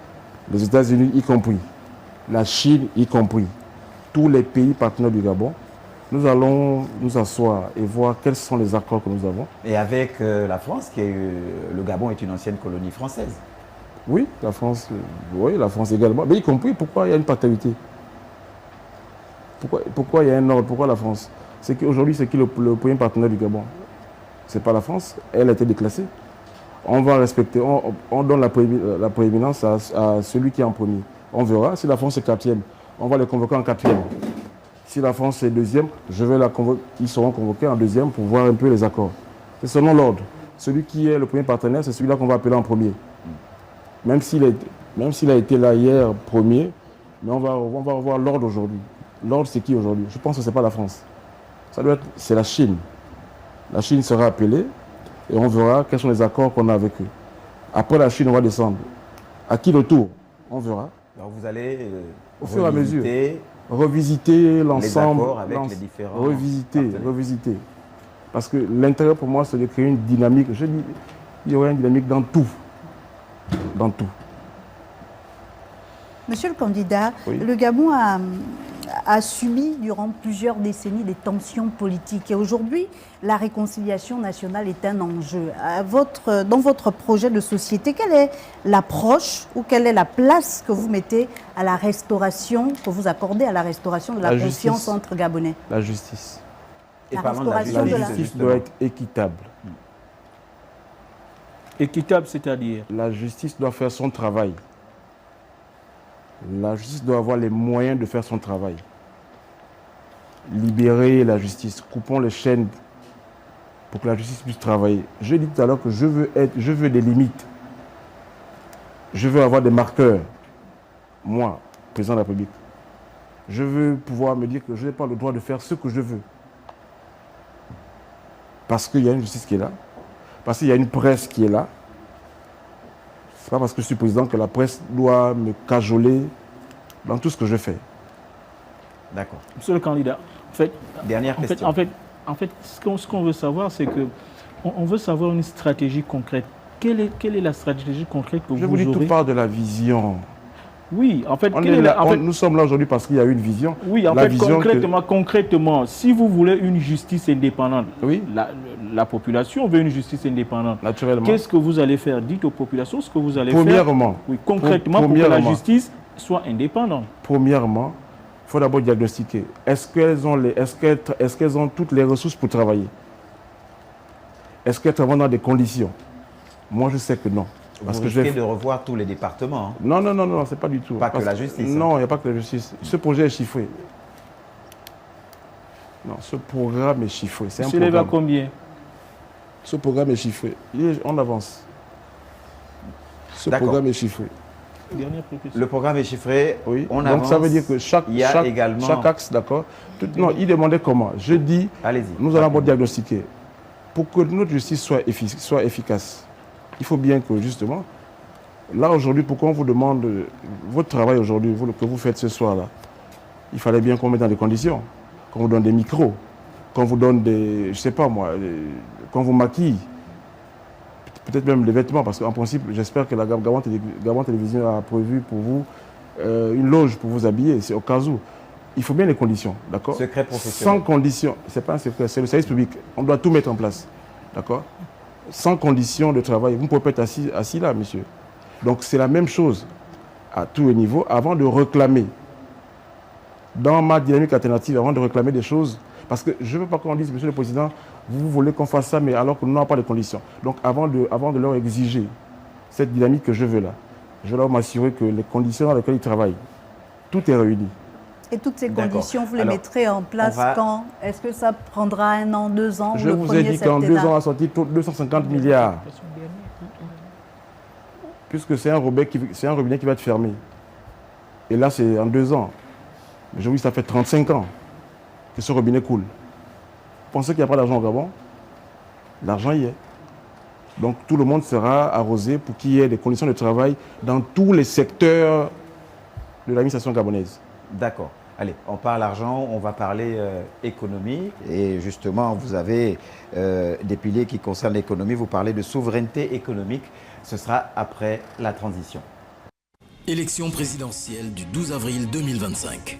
les États-Unis y compris, la Chine y compris, tous les pays partenaires du Gabon, nous allons nous asseoir et voir quels sont les accords que nous avons. Et avec la France, le Gabon est une ancienne colonie française. Oui, la France également, mais y compris, pourquoi il y a une paternité? Pourquoi il y a un ordre? Pourquoi la France? C'est qu'aujourd'hui, c'est qui le premier partenaire du Gabon? Ce n'est pas la France, elle a été déclassée. On va respecter, on donne la prééminence à celui qui est en premier. On verra, si la France est 4e, on va les convoquer en 4e. Si la France est 2e, ils seront convoqués en 2e pour voir un peu les accords. C'est selon l'ordre. Celui qui est le premier partenaire, c'est celui-là qu'on va appeler en premier. Même s'il a été là hier premier, mais on va revoir l'ordre aujourd'hui. L'ordre, c'est qui aujourd'hui? Je pense que ce n'est pas la France. C'est la Chine. La Chine sera appelée et on verra quels sont les accords qu'on a avec eux. Après la Chine, on va descendre. À qui le tour? On verra. Alors vous allez au fur et à mesure revisiter l'ensemble, les différents revisiter. Parce que l'intérêt pour moi, c'est de créer une dynamique. Je dis, il y aura une dynamique dans tout. Dans tout. Monsieur le candidat, oui. Le Gabon a subi durant plusieurs décennies des tensions politiques. Et aujourd'hui, la réconciliation nationale est un enjeu. Dans votre projet de société, quelle est l'approche ou quelle est la place que vous mettez à la restauration, que vous accordez à la restauration de la confiance entre Gabonais? La justice. Et la justice doit être équitable. Équitable, c'est-à-dire? La justice doit faire son travail. La justice doit avoir les moyens de faire son travail. Libérer la justice, coupons les chaînes pour que la justice puisse travailler. Je dis tout à l'heure que je veux des limites. Je veux avoir des marqueurs. Moi, président de la République, je veux pouvoir me dire que je n'ai pas le droit de faire ce que je veux. Parce qu'il y a une justice qui est là, parce qu'il y a une presse qui est là. Ce n'est pas parce que je suis président que la presse doit me cajoler dans tout ce que je fais. D'accord. Monsieur le candidat, dernière question. En fait, ce qu'on veut savoir, c'est que on veut savoir une stratégie concrète. Quelle est la stratégie concrète que vous aurez? Je vous dis, tout part de la vision. Oui, en fait, nous sommes là aujourd'hui parce qu'il y a une vision. Oui, en fait, concrètement, si vous voulez une justice indépendante, oui, la population veut une justice indépendante. Naturellement. Qu'est-ce que vous allez faire? Dites aux populations ce que vous allez faire. Oui, concrètement, pour que la justice soit indépendante. Premièrement, il faut d'abord diagnostiquer. Est-ce qu'elles ont toutes les ressources pour travailler? Est-ce qu'elles travaillent dans des conditions? Moi, je sais que non. Parce que je vais de revoir tous les départements. Hein. Non, c'est pas du tout. Pas que la justice. Non, il n'y a pas que la justice. Ce projet est chiffré. Non, ce programme est chiffré. C'est un programme. S'élève à combien? Ce programme est chiffré. On avance. Ce D'accord. programme est chiffré. Dernière proposition. Le programme est chiffré. Oui. On Donc ça avance. veut dire que chaque axe, d'accord. Non, il demandait comment. Je dis, Allez-y. nous allons d'abord diagnostiquer. Pour que notre justice soit efficace, il faut bien que justement, là aujourd'hui, pourquoi on vous demande votre travail aujourd'hui, que vous faites ce soir-là, il fallait bien qu'on mette dans des conditions, qu'on vous donne des micros, qu'on vous donne des, je ne sais pas moi, qu'on vous maquille, peut-être même des vêtements, parce qu'en principe, j'espère que la Gabon Télévision a prévu pour vous une loge pour vous habiller, c'est au cas où. Il faut bien les conditions, d'accord? Secret professionnel. Sans conditions, ce n'est pas un secret, c'est le service public. On doit tout mettre en place, d'accord? Sans conditions de travail, vous ne pouvez pas être assis là, monsieur. Donc c'est la même chose à tous les niveaux, avant de réclamer, dans ma dynamique alternative, avant de réclamer des choses, parce que je ne veux pas qu'on dise, monsieur le président, vous voulez qu'on fasse ça, mais alors que nous n'avons pas de conditions. Donc avant de leur exiger cette dynamique que je veux là, je dois m'assurer que les conditions dans lesquelles ils travaillent, tout est réuni. Et toutes ces D'accord. conditions, vous les Alors, mettrez en place quand? Est-ce que ça prendra 1 an, 2 ans Je ou le vous ai premier dit qu'en 2 septennat? ans, on a sorti 250 milliards. Puisque c'est un robinet qui va être fermé. Et là, c'est en 2 ans. Mais je vous dis, ça fait 35 ans que ce robinet coule. Vous pensez qu'il n'y a pas d'argent au Gabon? L'argent y est. Donc tout le monde sera arrosé pour qu'il y ait des conditions de travail dans tous les secteurs de l'administration gabonaise. D'accord. Allez, on parle argent, on va parler économie. Et justement, vous avez des piliers qui concernent l'économie. Vous parlez de souveraineté économique. Ce sera après la transition. Élection présidentielle du 12 avril 2025.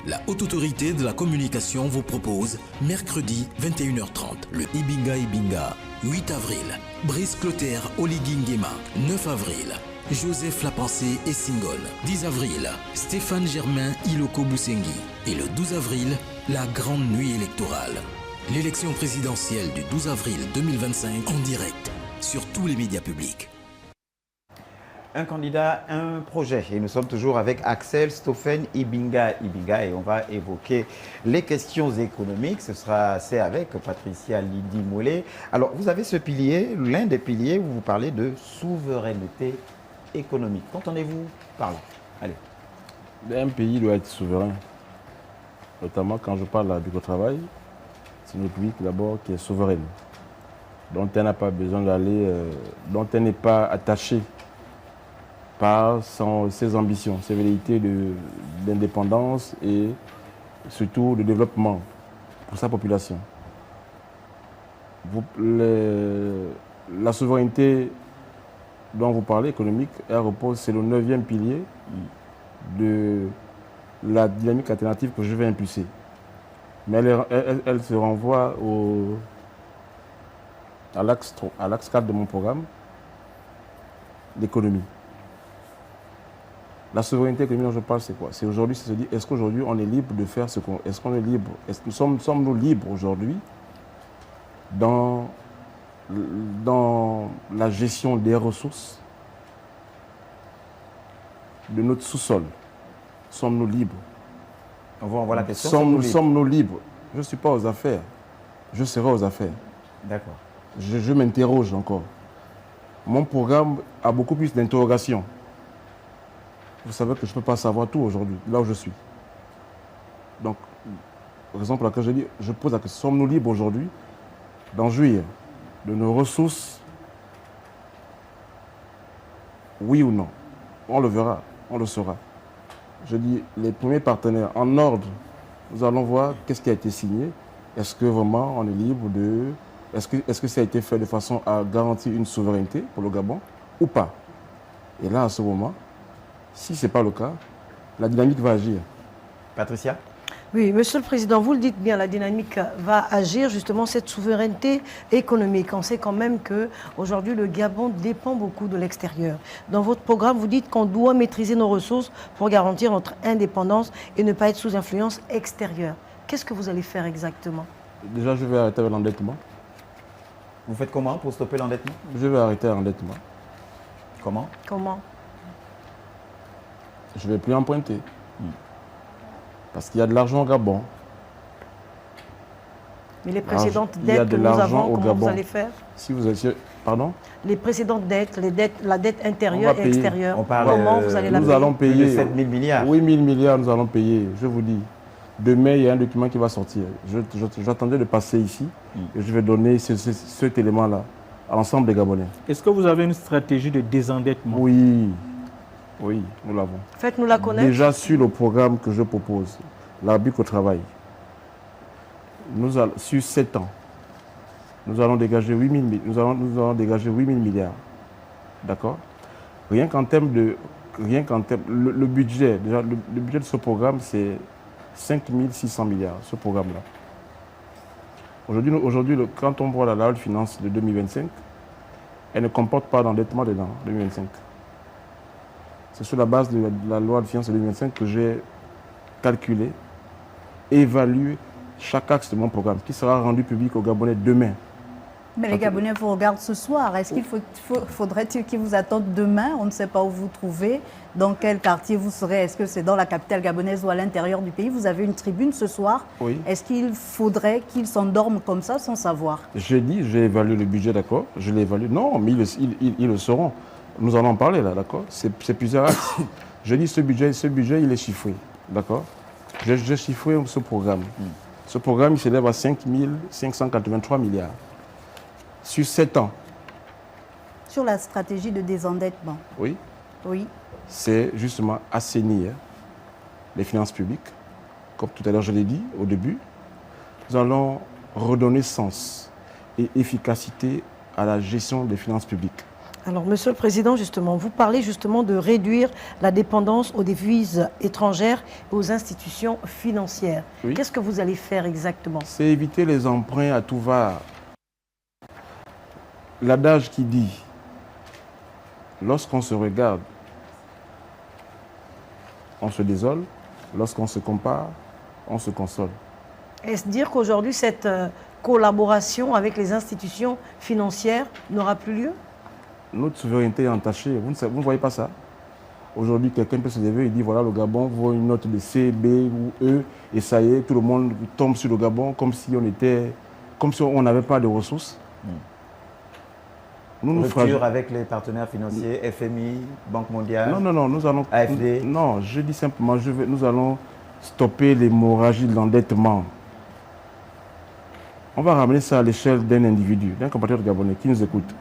La Haute Autorité de la Communication vous propose mercredi 21h30 le Ibinga Ibinga. 8 avril, Brice Clotaire Oligui Nguema. 9 avril, Joseph Lapensée et Singol. 10 avril, Stéphane Germain Iloko Boussengi. Et le 12 avril, la grande nuit électorale. L'élection présidentielle du 12 avril 2025 en direct sur tous les médias publics. Un candidat, un projet. Et nous sommes toujours avec Axel Stoffen Ibinga Ibinga et on va évoquer les questions économiques. C'est avec Patricia Lydie Mollet. Alors, vous avez ce pilier, l'un des piliers où vous parlez de souveraineté économique. Qu'entendez-vous par là? Allez. Un pays doit être souverain. Notamment quand je parle du travail, c'est une république d'abord qui est souveraine, dont elle n'a pas besoin d'aller, dont elle n'est pas attachée par ses ambitions, ses velléités d'indépendance et surtout de développement pour sa population. La souveraineté dont vous parlez, économique, elle repose, c'est le 9e pilier de la dynamique alternative que je vais impulser. Mais elle se renvoie à l'axe 4 de mon programme, l'économie. La souveraineté économique dont je parle, c'est quoi? C'est aujourd'hui, c'est se dire, est-ce qu'aujourd'hui on est libre de faire ce qu'on... Est-ce qu'on est libre? Sommes-nous libres aujourd'hui dans la gestion des ressources de notre sous-sol? Sommes-nous libres? On vous renvoie la question. Sommes-nous libres? Je ne suis pas aux affaires. Je serai aux affaires. D'accord. Je m'interroge encore. Mon programme a beaucoup plus d'interrogations. Vous savez que je ne peux pas savoir tout aujourd'hui, là où je suis. Donc, raison pour laquelle je pose la question, sommes-nous libres aujourd'hui d'en jouir de nos ressources? Oui ou non? On le verra, on le saura. Je dis, les premiers partenaires, en ordre, nous allons voir qu'est-ce qui a été signé. Est-ce que vraiment on est libre de... Est-ce que ça a été fait de façon à garantir une souveraineté pour le Gabon ou pas? Et là, à ce moment, si ce n'est pas le cas, la dynamique va agir. Patricia? Oui, Monsieur le Président, vous le dites bien, la dynamique va agir, justement, cette souveraineté économique. On sait quand même qu'aujourd'hui, le Gabon dépend beaucoup de l'extérieur. Dans votre programme, vous dites qu'on doit maîtriser nos ressources pour garantir notre indépendance et ne pas être sous influence extérieure. Qu'est-ce que vous allez faire exactement? Déjà, je vais arrêter l'endettement. Vous faites comment pour stopper l'endettement? Je vais arrêter l'endettement. Comment? Comment? Je ne vais plus emprunter. Parce qu'il y a de l'argent au Gabon. Mais les précédentes Il y a dettes de que nous l'argent avons, au comment Gabon. vous allez faire? Pardon? Les précédentes dettes, la dette intérieure On va et payer. extérieure, On parle, comment vous allez la Nous payer? allons Plus de payer 7 000 milliards. 8 000 milliards, nous allons payer, je vous dis. Demain, il y a un document qui va sortir. J'attendais de passer ici et je vais donner cet élément-là à l'ensemble des Gabonais. Est-ce que vous avez une stratégie de désendettement? Oui, oui, nous l'avons. Faites-nous la connaître. Déjà sur le programme que je propose, l'arbitre au travail, sur 7 ans, nous allons dégager 8 000, nous allons dégager 8 000 milliards. D'accord? Rien qu'en termes de... Le budget, déjà, le budget de ce programme, c'est 5 600 milliards, ce programme-là. Aujourd'hui, quand on voit la loi de finances de 2025, elle ne comporte pas d'endettement dedans, 2025. C'est sur la base de la loi de finances de 2025 que j'ai calculé, évalué chaque axe de mon programme, qui sera rendu public aux Gabonais demain. Mais les Gabonais vous regardent ce soir. Est-ce qu'il faudrait-il qu'ils vous attendent demain? On ne sait pas où vous trouvez. Dans quel quartier vous serez? Est-ce que c'est dans la capitale gabonaise ou à l'intérieur du pays? Vous avez une tribune ce soir. Oui. Est-ce qu'il faudrait qu'ils s'endorment comme ça sans savoir? J'ai dit, j'ai évalué le budget, d'accord? Je l'ai évalué. Non, mais ils le sauront. Nous allons en parler là, d'accord? C'est plusieurs axes. Je dis ce budget, il est chiffré, d'accord? J'ai chiffré ce programme. Ce programme, il s'élève à 5 583 milliards. Sur 7 ans. Sur la stratégie de désendettement. Oui. Oui. C'est justement assainir les finances publiques. Comme tout à l'heure je l'ai dit au début, nous allons redonner sens et efficacité à la gestion des finances publiques. Alors, Monsieur le Président, justement, vous parlez justement de réduire la dépendance aux devises étrangères et aux institutions financières. Oui. Qu'est-ce que vous allez faire exactement? C'est éviter les emprunts à tout va. L'adage qui dit, lorsqu'on se regarde, on se désole, lorsqu'on se compare, on se console. Est-ce dire qu'aujourd'hui, cette collaboration avec les institutions financières n'aura plus lieu? Notre souveraineté est entachée. Vous ne voyez pas ça? Aujourd'hui, quelqu'un peut se lever et dire, voilà, le Gabon vaut une note de C, B ou E, et ça y est, tout le monde tombe sur le Gabon comme si on n'avait pas de ressources. Rupture avec les partenaires financiers, FMI, Banque mondiale. Non, nous allons... AFD. Non, je dis simplement, nous allons stopper l'hémorragie de l'endettement. On va ramener ça à l'échelle d'un individu, d'un compatriote gabonais qui nous écoute.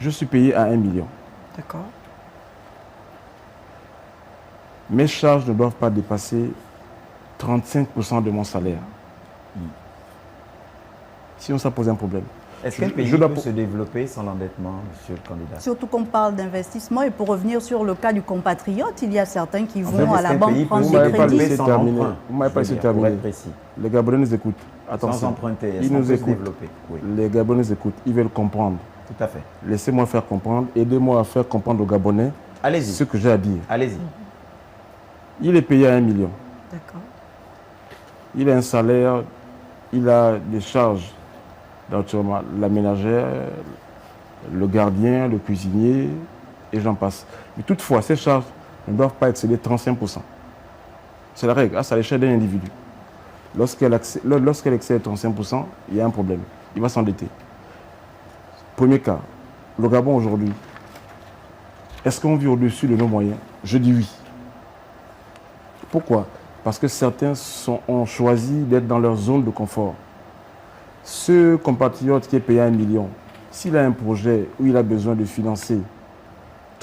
Je suis payé à 1 million. D'accord. Mes charges ne doivent pas dépasser 35% de mon salaire. Sinon, ça pose un problème. Est-ce qu'un pays peut se développer sans l'endettement, monsieur le candidat? Surtout qu'on parle d'investissement. Et pour revenir sur le cas du compatriote, il y a certains qui vont à la banque prendre des crédits. Vous ne m'avez pas laissé terminer. Les Gabonais nous écoutent. Attention. Sans emprunter, ils nous écoutent. Développer. Oui. Les Gabonais nous écoutent. Ils veulent comprendre. Tout à fait. Laissez-moi faire comprendre. Aidez-moi à faire comprendre aux Gabonais ce que j'ai à dire. Allez-y. Il est payé à 1 million. D'accord. Il a un salaire, il a des charges. Naturellement, la ménagère, le gardien, le cuisinier, et j'en passe. Mais toutefois, ces charges ne doivent pas excéder 35%. C'est la règle, c'est à l'échelle d'un individu. Lorsqu'elle excède 35%, il y a un problème. Il va s'endetter. Premier cas, le Gabon aujourd'hui, est-ce qu'on vit au-dessus de nos moyens? Je dis oui. Pourquoi? Parce que certains ont choisi d'être dans leur zone de confort. Ce compatriote qui est payé à 1 million, s'il a un projet où il a besoin de financer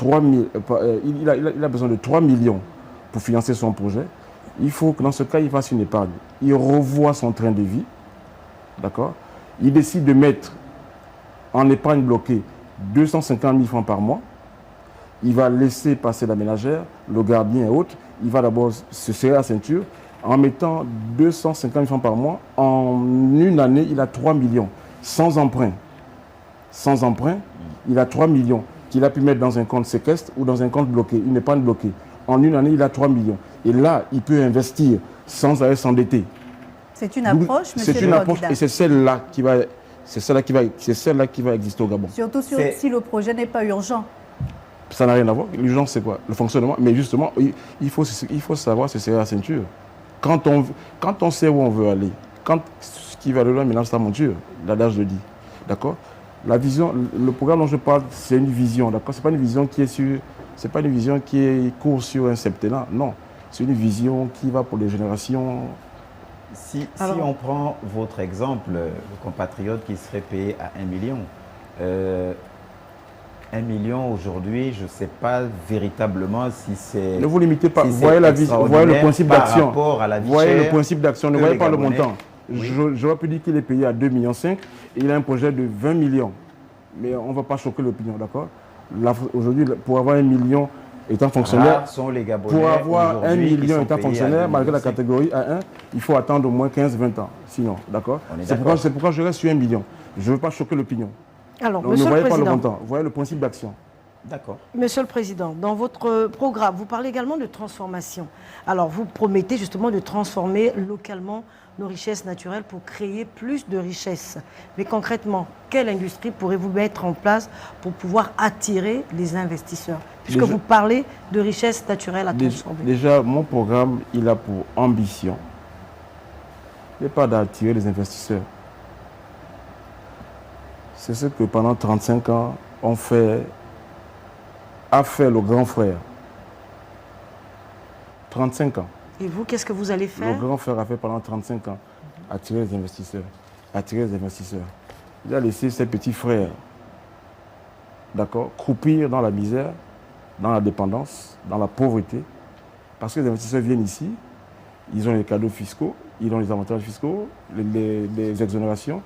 il a besoin de 3 millions pour financer son projet, il faut que dans ce cas, il fasse une épargne. Il revoit son train de vie, d'accord? Il décide de mettre en épargne bloquée 250 000 francs par mois. Il va laisser passer la ménagère, le gardien et autres. Il va d'abord se serrer la ceinture. En mettant 250 000 francs par mois, en une année, il a 3 millions. Sans emprunt. Sans emprunt, il a 3 millions qu'il a pu mettre dans un compte séquestre ou dans un compte bloqué. Il n'est pas bloqué. En une année, il a 3 millions. Et là, il peut investir sans aller s'endetter. C'est une approche, monsieur le candidat. C'est une approche et c'est celle-là qui va exister au Gabon. Surtout si le projet n'est pas urgent. Ça n'a rien à voir. L'urgence, c'est quoi? Le fonctionnement. Mais justement, il faut savoir se serrer la ceinture. Quand on sait où on veut aller, quand ce qui va de loin mélange sa monture, l'adage le dit, d'accord? La vision, le programme dont je parle, c'est une vision, d'accord? C'est pas une vision qui est sur, c'est pas une vision qui est court sur un septennat, non. C'est une vision qui va pour les générations. Si on prend votre exemple, le compatriote qui serait payé à 1 million, 1 million aujourd'hui, je ne sais pas véritablement si c'est... Ne vous limitez pas, si vous voyez le principe d'action. Vous voyez le principe d'action, ne voyez pas le montant. Oui. J'aurais pu dire qu'il est payé à 2,5 millions et il a un projet de 20 millions. Mais on ne va pas choquer l'opinion, d'accord? Aujourd'hui, pour avoir 1 million étant fonctionnaire, sont les Gabonais, pour avoir 1 million étant fonctionnaire, malgré la catégorie A1, il faut attendre au moins 15-20 ans. Sinon, d'accord? C'est pourquoi je reste sur 1 million. Je ne veux pas choquer l'opinion. Alors, donc, ne voyez pas le montant, vous voyez le principe d'action. D'accord. Monsieur le Président, dans votre programme, vous parlez également de transformation. Alors, vous promettez justement de transformer localement nos richesses naturelles pour créer plus de richesses. Mais concrètement, quelle industrie pourrez-vous mettre en place pour pouvoir attirer les investisseurs? Puisque vous parlez de richesses naturelles à transformer. Déjà, mon programme, il a pour ambition, il n'est pas d'attirer les investisseurs. C'est ce que pendant 35 ans, a fait le grand frère. 35 ans. Et vous, qu'est-ce que vous allez faire? Le grand frère a fait pendant 35 ans. Attirer les investisseurs. Attirer les investisseurs. Il a laissé ses petits frères, d'accord, croupir dans la misère, dans la dépendance, dans la pauvreté. Parce que les investisseurs viennent ici, ils ont les cadeaux fiscaux, ils ont les avantages fiscaux, les exonérations,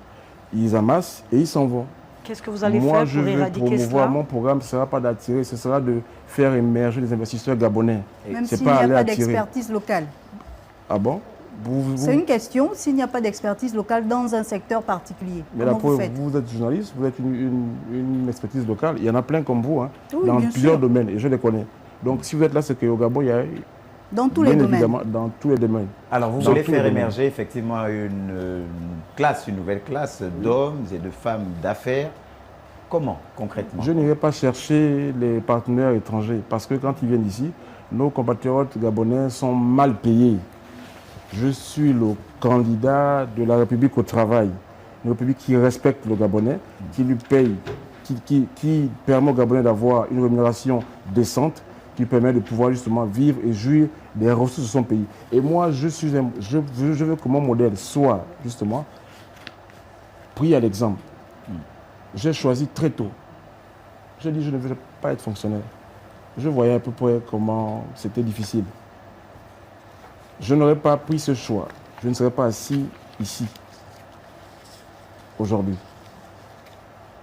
ils amassent et ils s'en vont. Qu'est-ce que vous allez faire pour éradiquer cela? Mon programme, ce ne sera pas d'attirer, ce sera de faire émerger les investisseurs gabonais. Même s'il n'y a pas d'expertise locale. Ah bon? C'est une question, s'il n'y a pas d'expertise locale dans un secteur particulier. Mais là, vous êtes journaliste, vous êtes une expertise locale. Il y en a plein comme vous, hein, oui, dans plusieurs domaines, et je les connais. Donc si vous êtes là, c'est qu'au Gabon, il y a... Dans tous les domaines. Dans tous les domaines. Alors, vous voulez faire émerger effectivement une nouvelle classe d'hommes et de femmes d'affaires. Comment, concrètement? Je n'irai pas chercher les partenaires étrangers parce que quand ils viennent ici, nos compatriotes gabonais sont mal payés. Je suis le candidat de la République au travail. Une République qui respecte le Gabonais, qui lui paye, qui permet aux Gabonais d'avoir une rémunération décente, qui permet de pouvoir justement vivre et jouir des ressources de son pays. Et moi, je veux que mon modèle soit justement pris à l'exemple. J'ai choisi très tôt. J'ai dit je ne veux pas être fonctionnaire. Je voyais à peu près comment c'était difficile. Je n'aurais pas pris ce choix. Je ne serais pas assis ici, aujourd'hui.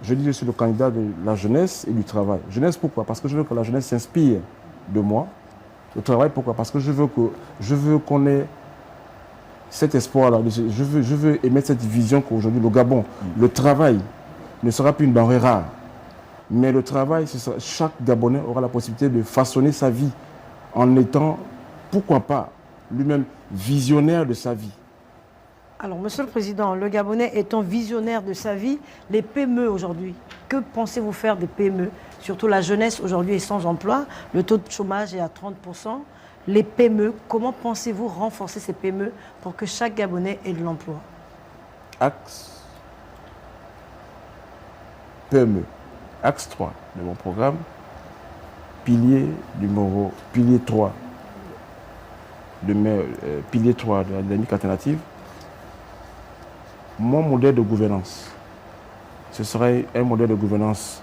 Je dis que je suis le candidat de la jeunesse et du travail. Jeunesse, pourquoi? Parce que je veux que la jeunesse s'inspire de moi. Le travail, pourquoi? Parce que je veux qu'on ait cet espoir-là. Je veux émettre cette vision qu'aujourd'hui, le Gabon, le travail ne sera plus une denrée rare. Mais le travail, chaque Gabonais aura la possibilité de façonner sa vie en étant, pourquoi pas, lui-même visionnaire de sa vie. Alors, Monsieur le Président, le Gabonais étant visionnaire de sa vie, les PME aujourd'hui, que pensez-vous faire des PME? Surtout la jeunesse aujourd'hui est sans emploi, le taux de chômage est à 30%. Les PME, comment pensez-vous renforcer ces PME pour que chaque Gabonais ait de l'emploi? Axe PME, axe 3 de mon programme, pilier 3 pilier 3 de la dynamique alternative. Mon modèle de gouvernance, ce serait un modèle de gouvernance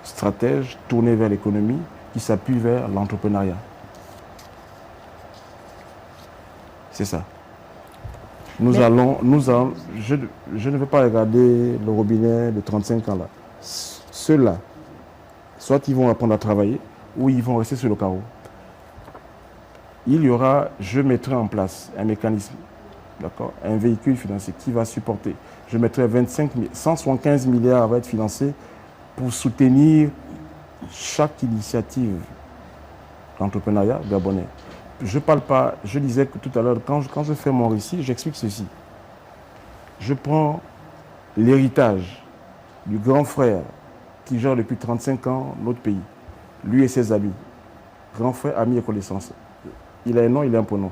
stratège tourné vers l'économie qui s'appuie vers l'entrepreneuriat. C'est ça. Je ne vais pas regarder le robinet de 35 ans là. Ceux-là, soit ils vont apprendre à travailler, ou ils vont rester sur le carreau. Je mettrai en place un mécanisme, d'accord, un véhicule financier qui va supporter. Je mettrai 175 milliards à être financés pour soutenir chaque initiative d'entrepreneuriat gabonais. Je parle pas, je disais que tout à l'heure, quand je fais mon récit, j'explique ceci. Je prends l'héritage du grand frère qui gère depuis 35 ans notre pays, lui et ses amis. Grand frère, ami et connaissance. Il a un nom, il a un prénom.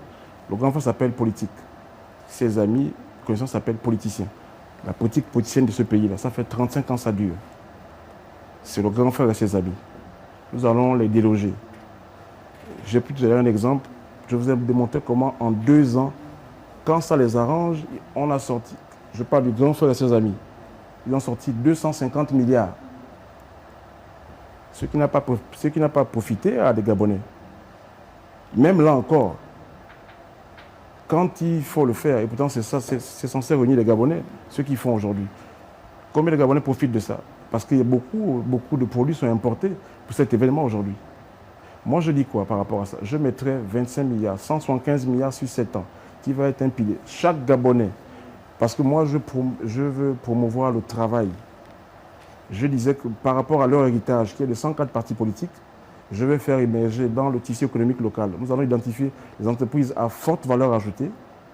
Le grand frère s'appelle politique. Ses amis, connaissances s'appellent politiciens. la politique politicienne de ce pays-là. Ça fait 35 ans que ça dure. C'est le grand frère et ses amis. Nous allons les déloger. J'ai pu te donner un exemple. Je vous ai démontré comment en 2 ans, quand ça les arrange, on a sorti, je parle du grand frère et ses amis, ils ont sorti 250 milliards. Ce qui n'a pas profité à des Gabonais. Même là encore, quand il faut le faire, et pourtant c'est censé réunir les Gabonais, ce qu'ils font aujourd'hui. Combien de Gabonais profitent de ça? Parce qu'il y a beaucoup de produits sont importés pour cet événement aujourd'hui. Moi, je dis quoi par rapport à ça? Je mettrais 25 milliards, 175 milliards sur 7 ans, qui va être un pilier. Chaque Gabonais, parce que moi, je veux promouvoir le travail. Je disais que par rapport à leur héritage, qui est de 104 partis politiques, je vais faire émerger dans le tissu économique local. Nous allons identifier les entreprises à forte valeur ajoutée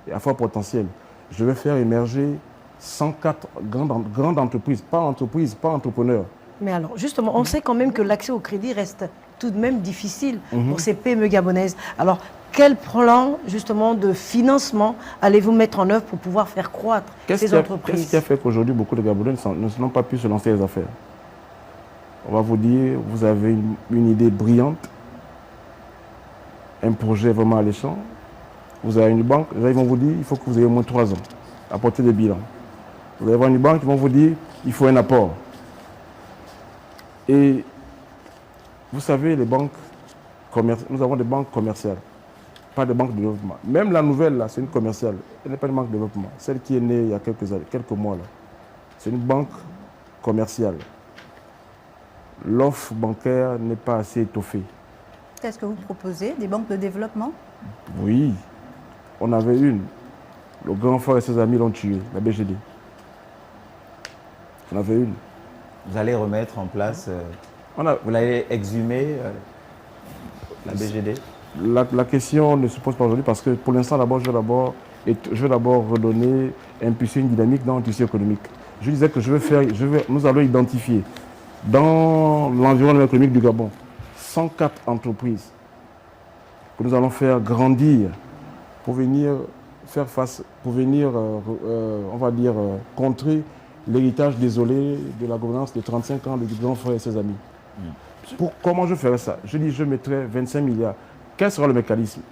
et à fort potentiel. Je vais faire émerger 104 grandes entreprises, pas entrepreneurs. Mais alors, justement, on sait quand même que l'accès au crédit reste tout de même difficile pour ces PME gabonaises. Alors, quel plan, justement, de financement allez-vous mettre en œuvre pour pouvoir faire croître ces entreprises? Qu'est-ce qui a fait qu'aujourd'hui, beaucoup de Gabonais n'ont pas pu se lancer les affaires? On va vous dire, vous avez une idée brillante, un projet vraiment alléchant. Vous avez une banque, là, ils vont vous dire, il faut que vous ayez au moins 3 ans à porter des bilans. Vous allez voir une banque, ils vont vous dire, il faut un apport. Et vous savez, les banques commerciales, nous avons des banques commerciales, pas de banques de développement. Même la nouvelle, là, c'est une commerciale. Elle n'est pas une banque de développement. Celle qui est née il y a quelques mois, là, c'est une banque commerciale. L'offre bancaire n'est pas assez étoffée. Qu'est-ce que vous proposez? Des banques de développement? Oui, on avait une. Le grand frère et ses amis l'ont tué, la BGD. On avait une. Vous allez remettre en place, vous l'allez exhumer, la BGD? La question ne se pose pas aujourd'hui parce que pour l'instant, je vais d'abord redonner, impulser une dynamique dans le tissu économique. Je disais que nous allons identifier dans l'environnement économique du Gabon 104 entreprises que nous allons faire grandir pour venir faire face, on va dire, contrer l'héritage désolé de la gouvernance de 35 ans du grand frère et ses amis. Comment je ferai ça? Je dis, je mettrai 25 milliards. Quel sera le mécanisme?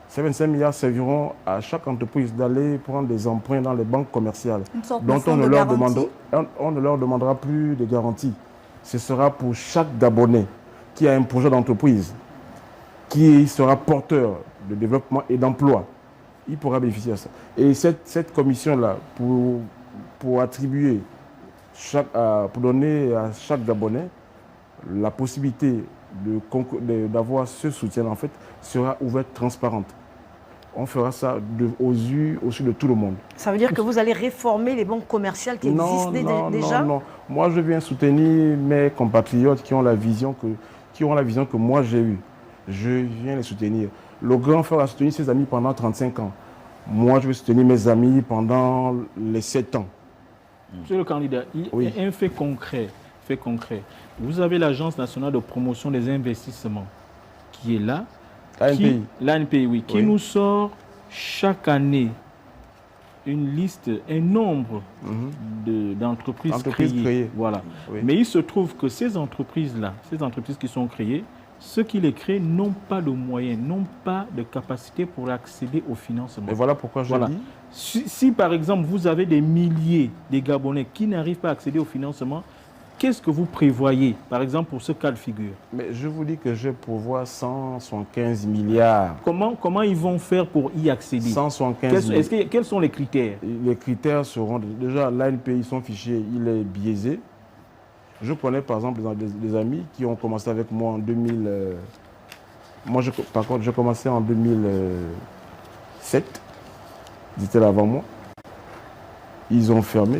Ces 25 milliards serviront à chaque entreprise d'aller prendre des emprunts dans les banques commerciales, dont on ne leur demandera plus de garantie. Ce sera pour chaque Gabonais qui a un projet d'entreprise, qui sera porteur de développement et d'emploi. Il pourra bénéficier de ça. Et cette commission-là, pour attribuer, pour donner à chaque Gabonais la possibilité d'avoir ce soutien, en fait, sera ouverte, transparente. On fera ça aux yeux de tout le monde. Ça veut dire que vous allez réformer les banques commerciales qui existent déjà? Non. Moi, je viens soutenir mes compatriotes qui ont la vision que moi j'ai eue. Je viens les soutenir. Le grand frère a soutenu ses amis pendant 35 ans. Moi, je vais soutenir mes amis pendant les 7 ans. Monsieur le candidat, il y a un fait concret. Vous avez l'Agence nationale de promotion des investissements qui est là. L'ANPI, oui, qui nous sort chaque année une liste, un nombre d'entreprises créées. Voilà. Oui. Mais il se trouve que ces entreprises-là, ces entreprises qui sont créées, ceux qui les créent n'ont pas de moyens, n'ont pas de capacité pour accéder au financement. Et voilà pourquoi je dis... Si par exemple vous avez des milliers de Gabonais qui n'arrivent pas à accéder au financement, qu'est-ce que vous prévoyez, par exemple, pour ce cas de figure? Mais je vous dis que je prévois 175 milliards. Comment ils vont faire pour y accéder? 175 milliards. Quels sont les critères? Les critères seront... Déjà, l'ANPI, son fichier, il est biaisé. Je connais, par exemple, des amis qui ont commencé avec moi en 2000... par contre, j'ai commencé en 2007. Ils étaient là avant moi. Ils ont fermé.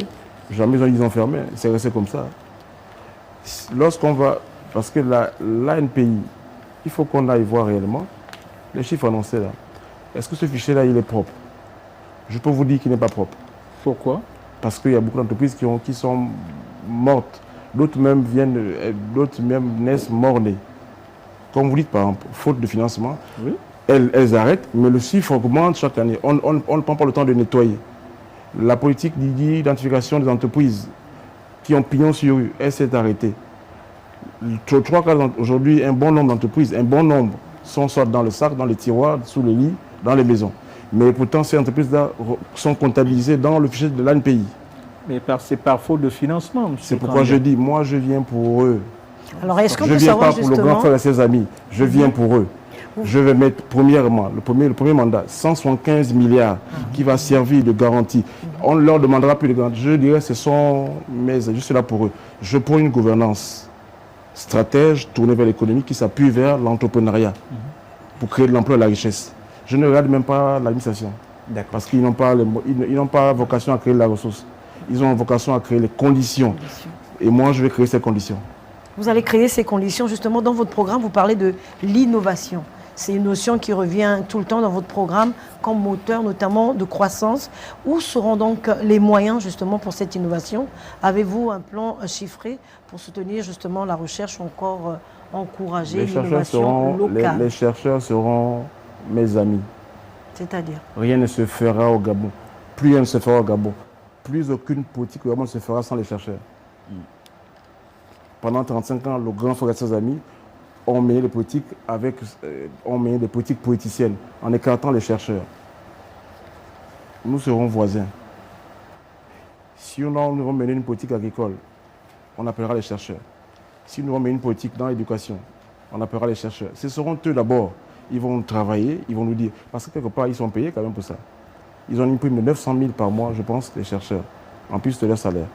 Jamais ils ont fermé. C'est resté comme ça. Lorsqu'on va, parce que l'ANPI, il faut qu'on aille voir réellement les chiffres annoncés là. Est-ce que ce fichier-là, il est propre? Je peux vous dire qu'il n'est pas propre. Pourquoi? Parce qu'il y a beaucoup d'entreprises qui sont mortes. D'autres même naissent mornées. Comme vous dites, par exemple, faute de financement, elles arrêtent, mais le chiffre augmente chaque année. On ne prend pas le temps de nettoyer. La politique d'identification des entreprises qui ont pignon sur rue, elle s'est arrêtée. Je crois qu'aujourd'hui, un bon nombre d'entreprises, un bon nombre sont soit dans le sac, dans les tiroirs, sous les lits, dans les maisons. Mais pourtant, ces entreprises-là sont comptabilisées dans le fichier de l'ANPI. Mais c'est par faute de financement, monsieur. C'est pourquoi je dis, moi je viens pour eux. Alors, est-ce qu'on Je peut ne viens savoir pas pour le grand justement... frère et ses amis, je viens pour eux. Je vais mettre premièrement, le premier mandat, 175 milliards qui va servir de garantie. On ne leur demandera plus de garantie. Je dirais ce sont je suis là pour eux. Je prends une gouvernance stratège tournée vers l'économie qui s'appuie vers l'entrepreneuriat pour créer de l'emploi et de la richesse. Je ne regarde même pas l'administration parce qu'ils n'ont pas vocation à créer de la ressource. Ils ont vocation à créer les conditions. Et moi, je vais créer ces conditions. Vous allez créer ces conditions. Justement, dans votre programme, vous parlez de l'innovation. C'est une notion qui revient tout le temps dans votre programme comme moteur notamment de croissance. Où seront donc les moyens justement pour cette innovation? Avez-vous un plan chiffré pour soutenir justement la recherche ou encore encourager l'innovation locale? Les chercheurs seront mes amis. C'est-à-dire? Rien ne se fera au Gabon. Plus rien ne se fera au Gabon. Plus aucune politique au Gabon ne se fera sans les chercheurs. Pendant 35 ans, le grand frère et ses amis ont mené des politiques politiciennes en écartant les chercheurs. Nous serons voisins. Si nous allons mener une politique agricole, on appellera les chercheurs. Si nous allons mener une politique dans l'éducation, on appellera les chercheurs. Ce seront eux d'abord. Ils vont travailler, ils vont nous dire, parce que quelque part, ils sont payés quand même pour ça. Ils ont une prime de 900 000 par mois, je pense, les chercheurs, en plus de leur salaire.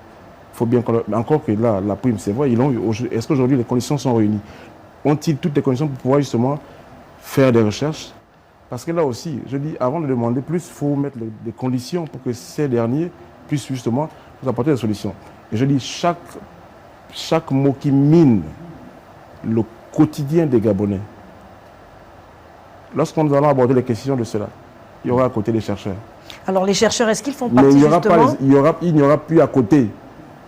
Il faut bien encore que là, la prime, c'est vrai, est-ce qu'aujourd'hui les conditions sont réunies? Ont-ils toutes les conditions pour pouvoir justement faire des recherches? Parce que là aussi, je dis, avant de demander plus, il faut mettre des conditions pour que ces derniers puissent justement nous apporter des solutions. Et je dis, chaque mot qui mine le quotidien des Gabonais, lorsqu'on nous allons aborder les questions de cela, il y aura à côté les chercheurs. Alors les chercheurs, est-ce qu'ils font Mais partie il n'y aura plus à côté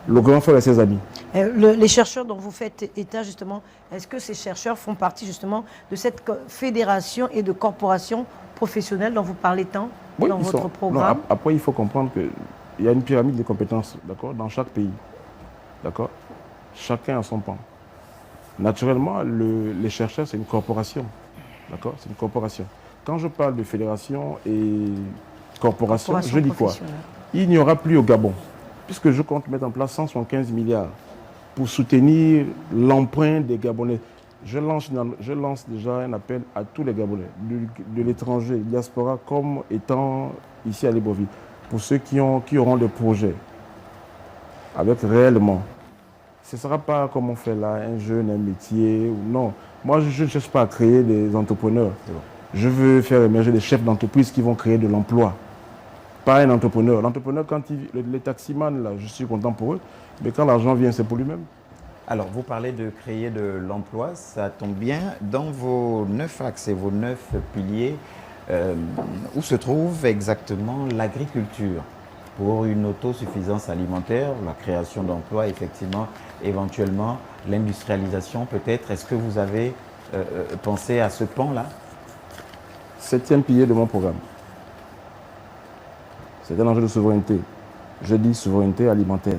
le grand frère et ses amis. Les chercheurs dont vous faites état justement, est-ce que ces chercheurs font partie justement de cette fédération et de corporation professionnelle dont vous parlez tant dans votre programme? Après, il faut comprendre qu'il y a une pyramide de compétences, d'accord, dans chaque pays. D'accord? Chacun a son pan. Naturellement, les chercheurs, c'est une corporation. D'accord? C'est une corporation. Quand je parle de fédération et corporation, je dis quoi? Il n'y aura plus au Gabon, puisque je compte mettre en place 175 milliards pour soutenir l'emprunt des Gabonais. Je lance déjà un appel à tous les Gabonais, de l'étranger, diaspora, comme étant ici à Libreville, pour ceux qui auront des projets, avec réellement. Ce ne sera pas comme on fait là, un jeune, un métier, ou non. Moi, je ne cherche pas à créer des entrepreneurs. Je veux faire émerger des chefs d'entreprise qui vont créer de l'emploi. Pas un entrepreneur. L'entrepreneur, quand les taximans, là, je suis content pour eux, mais quand l'argent vient, c'est pour lui-même. Alors, vous parlez de créer de l'emploi, ça tombe bien. Dans vos 9 axes et vos 9 piliers, où se trouve exactement l'agriculture pour une autosuffisance alimentaire, la création d'emplois, effectivement, éventuellement, l'industrialisation peut-être. Est-ce que vous avez pensé à ce pan-là? 7e pilier de mon programme. C'est un enjeu de souveraineté. Je dis souveraineté alimentaire.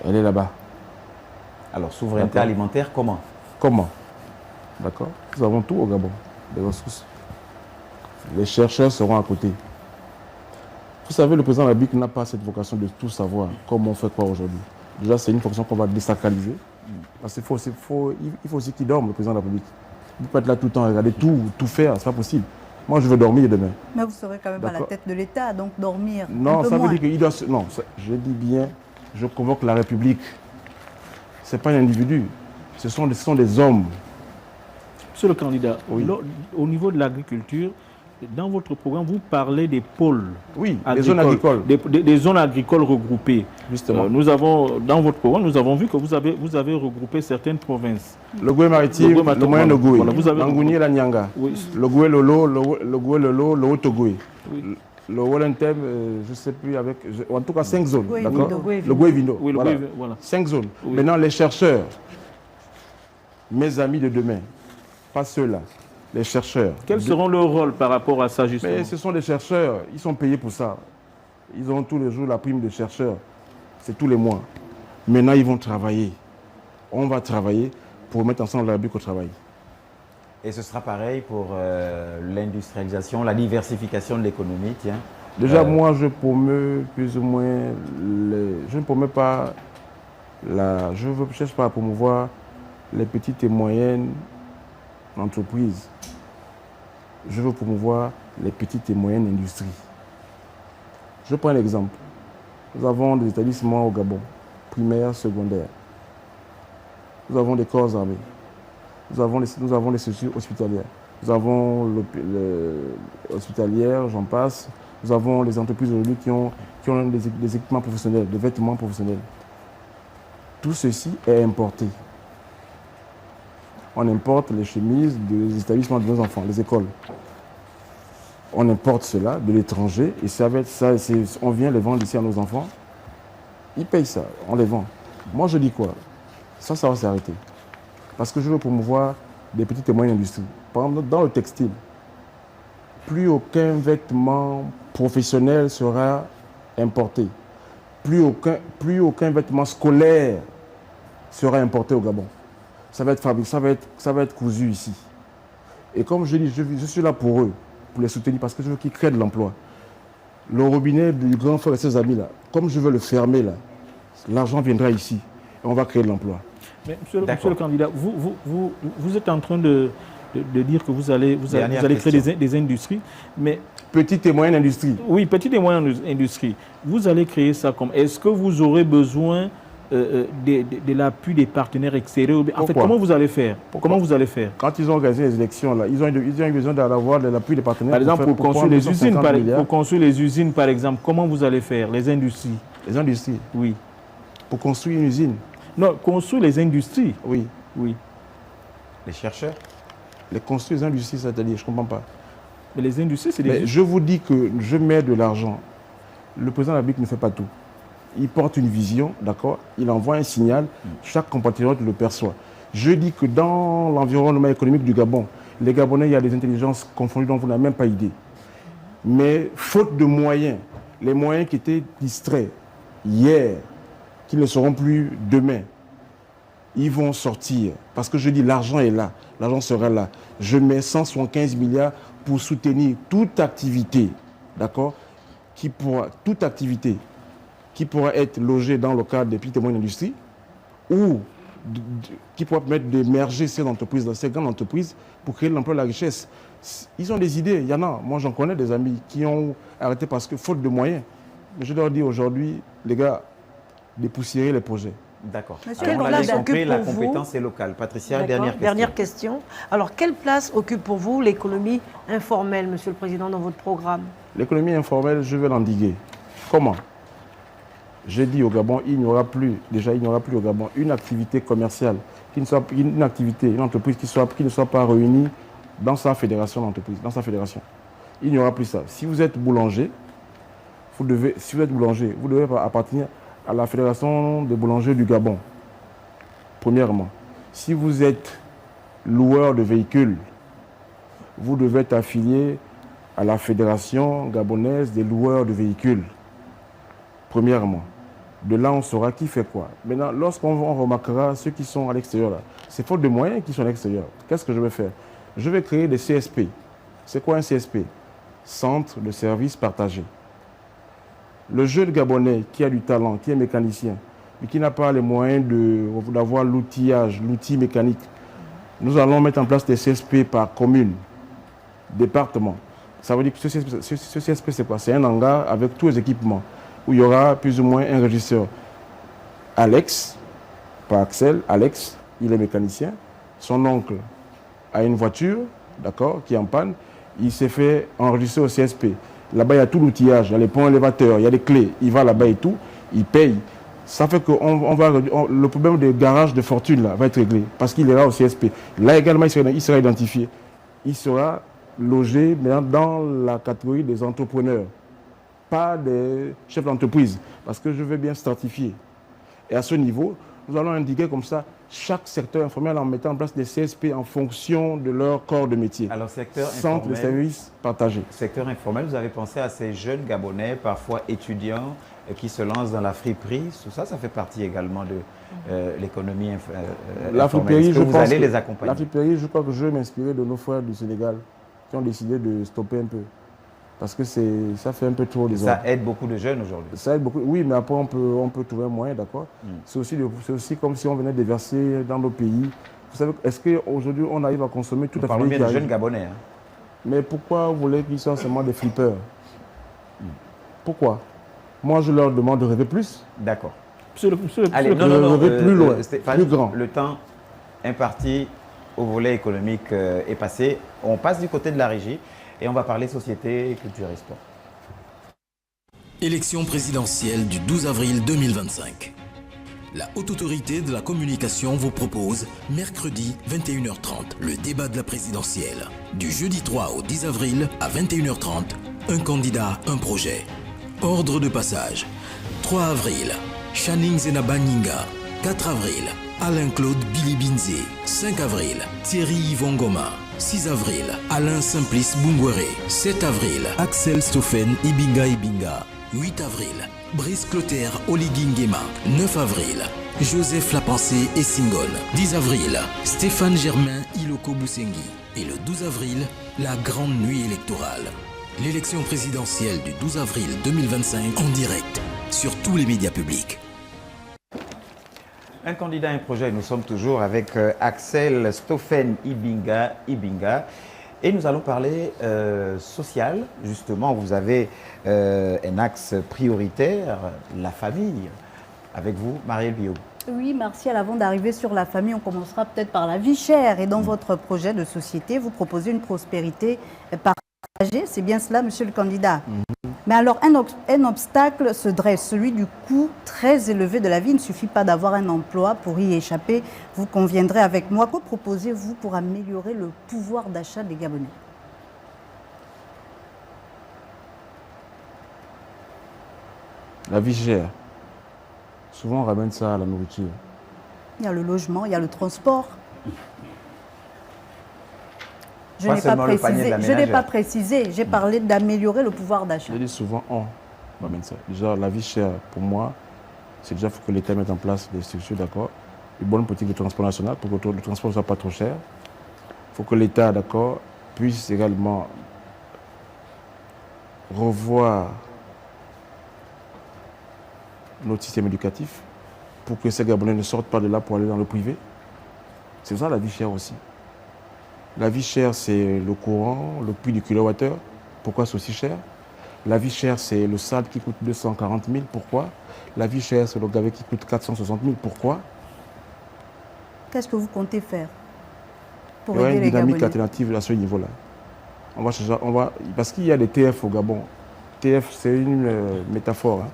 Elle est là-bas. Alors, souveraineté alimentaire, comment? Comment? D'accord? Nous avons tout au Gabon, des ressources. Les chercheurs seront à côté. Vous savez, le président de la République n'a pas cette vocation de tout savoir, comme on fait quoi aujourd'hui. Déjà, c'est une fonction qu'on va désacraliser. Parce qu'il faut aussi qu'il dorme, le président de la République. Vous ne pouvez pas être là tout le temps, regarder tout faire, c'est pas possible. Moi, je veux dormir demain. Mais vous serez quand même à la tête de l'État, donc dormir non, un peu ça moins. veut dire qu'il doit... Non, je dis bien, je convoque la République. Ce n'est pas un individu, ce sont des hommes. Monsieur le candidat, oui. Au niveau de l'agriculture, dans votre programme, vous parlez des pôles. Oui, des zones agricoles. Des zones agricoles regroupées. Justement. Dans votre programme, nous avons vu que vous avez regroupé certaines provinces. Le Goué maritime, le moyen de Goué, l'Angouni et la Nyanga. Oui. Le Goué Lolo, le Haut-Goué. Oui. Le Walentem, je ne sais plus, en tout cas 5 zones. Le Goué Vindo. Oui, voilà. 5 zones. Oui. Maintenant, les chercheurs, mes amis de demain, pas ceux-là, les chercheurs. Quels seront leurs rôles par rapport à ça, justement? Mais ce sont des chercheurs, ils sont payés pour ça. Ils ont tous les jours la prime de chercheur. C'est tous les mois. Maintenant, ils vont travailler. On va travailler pour mettre ensemble la BUC au travail. Et ce sera pareil pour l'industrialisation, la diversification de l'économie, tiens. Déjà, moi, je promeux plus ou moins... Je ne promets pas... Je ne cherche pas à promouvoir les petites et moyennes entreprises. Je veux promouvoir les petites et moyennes industries. Je prends un exemple. Nous avons des établissements au Gabon, primaires, secondaires. Nous avons des corps armés. Nous avons les structures hospitalières. Nous avons l'hospitalière, j'en passe. Nous avons les entreprises aujourd'hui qui ont des équipements professionnels, des vêtements professionnels. Tout ceci est importé. On importe les chemises des établissements de nos enfants, les écoles. On importe cela de l'étranger et ça va être ça, on vient les vendre ici à nos enfants. Ils payent ça, on les vend. Moi je dis quoi? Ça va s'arrêter. Parce que je veux promouvoir des petites et moyennes industries. Par exemple, dans le textile, plus aucun vêtement professionnel sera importé. Plus aucun vêtement scolaire sera importé au Gabon. Ça va être fabriqué, ça va être cousu ici. Et comme je dis, je suis là pour eux, pour les soutenir, parce que je veux qu'ils créent de l'emploi. Le robinet du grand frère et ses amis, là, comme je veux le fermer, là, l'argent viendra ici et on va créer de l'emploi. Mais monsieur le candidat, vous êtes en train de dire que vous allez créer des industries, mais... Petite et moyenne industrie. Oui, petite et moyenne industrie. Vous allez créer ça comme... Est-ce que vous aurez besoin de l'appui des partenaires extérieurs? En fait, comment vous allez faire? Comment vous allez faire? Quand ils ont organisé les élections, là, ils ont eu besoin d'avoir l'appui des partenaires. Par exemple, pour construire les usines, pour construire les usines, par exemple, comment vous allez faire? Les industries. Les industries? Oui. Pour construire une usine? Non, construire les industries. Oui. Oui. Les chercheurs? Les construire les industries, c'est-à-dire, je ne comprends pas. Mais les industries, c'est des... Mais je vous dis que je mets de l'argent. Le président de la République ne fait pas tout. Il porte une vision, d'accord? Il envoie un signal, chaque compatriote le perçoit. Je dis que dans l'environnement économique du Gabon, les Gabonais, il y a des intelligences confondues dont vous n'avez même pas idée. Mais faute de moyens, les moyens qui étaient distraits hier, qui ne seront plus demain, ils vont sortir. Parce que je dis, l'argent est là, l'argent sera là. Je mets 175 milliards pour soutenir toute activité, d'accord? Toute activité qui pourra être logée dans le cadre des petites et moyennes industries ou qui pourra permettre d'émerger ces entreprises, ces grandes entreprises pour créer de l'emploi et de la richesse. Ils ont des idées, il y en a. Moi, j'en connais des amis qui ont arrêté parce que faute de moyens. Mais je leur dis aujourd'hui, les gars, dépoussiérer les projets. D'accord. Quelle place occupe la pour vous compétence est locale. Patricia, dernière question. Alors, quelle place occupe pour vous l'économie informelle, Monsieur le Président, dans votre programme? L'économie informelle, je vais l'endiguer. Comment? J'ai dit au Gabon, il n'y aura plus au Gabon une activité commerciale, une entreprise qui ne soit pas réunie dans sa fédération d'entreprise, dans sa fédération. Il n'y aura plus ça. Si vous êtes boulanger, vous devez appartenir à la Fédération des boulangers du Gabon, premièrement. Si vous êtes loueur de véhicules, vous devez être affilié à la Fédération gabonaise des loueurs de véhicules, premièrement. De là, on saura qui fait quoi. Maintenant, lorsqu'on remarquera ceux qui sont à l'extérieur, c'est faute de moyens qui sont à l'extérieur. Qu'est-ce que je vais faire? Je vais créer des CSP. C'est quoi un CSP? Centre de services partagés. Le jeune Gabonais qui a du talent, qui est mécanicien, mais qui n'a pas les moyens d'avoir l'outillage, l'outil mécanique, nous allons mettre en place des CSP par commune, département. Ça veut dire que ce CSP, c'est quoi? C'est un hangar avec tous les équipements, où il y aura plus ou moins un régisseur. Alex, pas Axel, Alex, il est mécanicien. Son oncle a une voiture, d'accord, qui est en panne. Il s'est fait enregistrer au CSP. Là-bas, il y a tout l'outillage, il y a les ponts élévateurs, il y a les clés. Il va là-bas et tout, il paye. Ça fait que le problème des garages de fortune là, va être réglé parce qu'il ira au CSP. Là également, il sera identifié. Il sera logé dans la catégorie des entrepreneurs, pas des chefs d'entreprise, parce que je veux bien stratifier. Et à ce niveau, nous allons indiquer comme ça chaque secteur informel en mettant en place des CSP en fonction de leur corps de métier. Alors, secteur Centre de informel, services partagés. secteur informel, vous avez pensé à ces jeunes Gabonais, parfois étudiants, qui se lancent dans la friperie. Tout ça, ça fait partie également de l'économie La informelle. friperie, Est-ce que vous allez les accompagner? La friperie, je crois que je vais m'inspirer de nos frères du Sénégal qui ont décidé de stopper un peu. Parce que ça fait un peu trop les hommes. Ça aide beaucoup de jeunes aujourd'hui. Ça aide beaucoup. Oui, mais après, on peut trouver un moyen, d'accord. C'est aussi comme si on venait déverser dans nos pays. Vous savez, est-ce qu'aujourd'hui, on arrive à consommer tout Nous à fait parlons bien qui de arrive? jeunes Gabonais. Hein. Mais pourquoi vous voulez qu'ils soient seulement des flippers? Pourquoi? Moi, je leur demande de rêver plus. D'accord. Monsieur Allez, le- non, plus loin, Stéphane, plus grand. le temps imparti au volet économique est passé. On passe du côté de la régie et on va parler société, culture et sport. Élection présidentielle du 12 avril 2025. La Haute Autorité de la Communication vous propose, mercredi 21h30, le débat de la présidentielle. Du jeudi 3 au 10 avril à 21h30, un candidat, un projet. Ordre de passage. 3 avril, Channing Zenaba Nyinga. 4 avril, Alain-Claude Bilibinze. 5 avril, Thierry Yvon Goma. 6 avril, Alain Simplice Bungwere. 7 avril, Axel Stoffen Ibinga Ibinga. 8 avril, Brice Clotaire Oligui Nguema. 9 avril, Joseph Lapensée Essingol. 10 avril, Stéphane Germain Iloko Boussengi. Et le 12 avril, la grande nuit électorale. L'élection présidentielle du 12 avril 2025 en direct sur tous les médias publics. Un candidat, un projet. Nous sommes toujours avec Axel Stoffen Ibinga. Et nous allons parler social. Justement, vous avez un axe prioritaire, la famille. Avec vous, Marielle Biot. Oui, Martial, avant d'arriver sur la famille, on commencera peut-être par la vie chère. Et dans votre projet de société, vous proposez une prospérité partagée. C'est bien cela, monsieur le candidat. Mais alors, un obstacle se dresse, celui du coût très élevé de la vie. Il ne suffit pas d'avoir un emploi pour y échapper. Vous conviendrez avec moi. Que proposez-vous pour améliorer le pouvoir d'achat des Gabonais? La vie chère. Souvent, on ramène ça à la nourriture. Il y a le logement, il y a le transport. Je Pas n'ai pas seulement le panier de précisé. la Je n'ai ménagère. pas précisé. J'ai parlé d'améliorer le pouvoir d'achat. Je dis souvent, on ramène ça. Déjà, la vie chère, pour moi, c'est déjà, il faut que l'État mette en place des structures, d'accord, une bonne politique de transport national pour que le transport ne soit pas trop cher. Il faut que l'État, d'accord, puisse également revoir notre système éducatif pour que ces Gabonais ne sortent pas de là pour aller dans le privé. C'est ça la vie chère aussi. La vie chère, c'est le courant, le prix du kilowattheure. Pourquoi c'est aussi cher? La vie chère, c'est le sable qui coûte 240 000. Pourquoi? La vie chère, c'est le gavet qui coûte 460 000. Pourquoi? Qu'est-ce que vous comptez faire pour Il y aura aider une les dynamique Gabonais? alternative à ce niveau-là. Parce qu'il y a des TF au Gabon. TF, c'est une métaphore. Hein.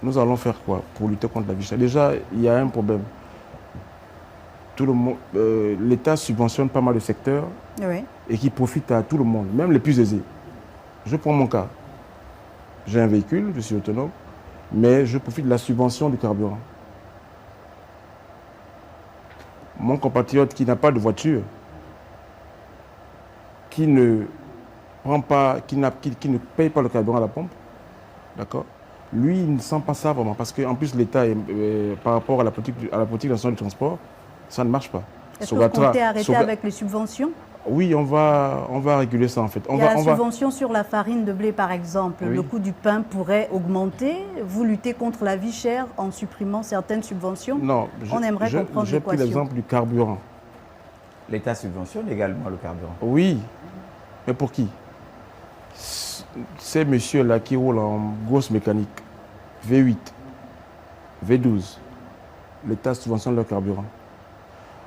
Nous allons faire quoi pour lutter contre la vie chère? Déjà, il y a un problème. L'État subventionne pas mal de secteurs Oui. et qui profite à tout le monde, même les plus aisés. Je prends mon cas. J'ai un véhicule, je suis autonome, mais je profite de la subvention du carburant. Mon compatriote qui n'a pas de voiture, qui ne paye pas le carburant à la pompe, d'accord, lui, il ne sent pas ça vraiment, parce qu'en plus, l'État, par rapport à la politique nationale du transport, ça ne marche pas. Est-ce que vous comptez arrêter avec les subventions? Oui, on va réguler ça en fait. Il y a la subvention sur la farine de blé par exemple. Oui. Le coût du pain pourrait augmenter. Vous luttez contre la vie chère en supprimant certaines subventions? Non, On aimerait comprendre j'ai pris l'équation. l'exemple du carburant. L'État subventionne également le carburant. Oui, mais pour qui? Ces messieurs-là qui roulent en grosse mécanique, V8, V12, l'État subventionne leur carburant.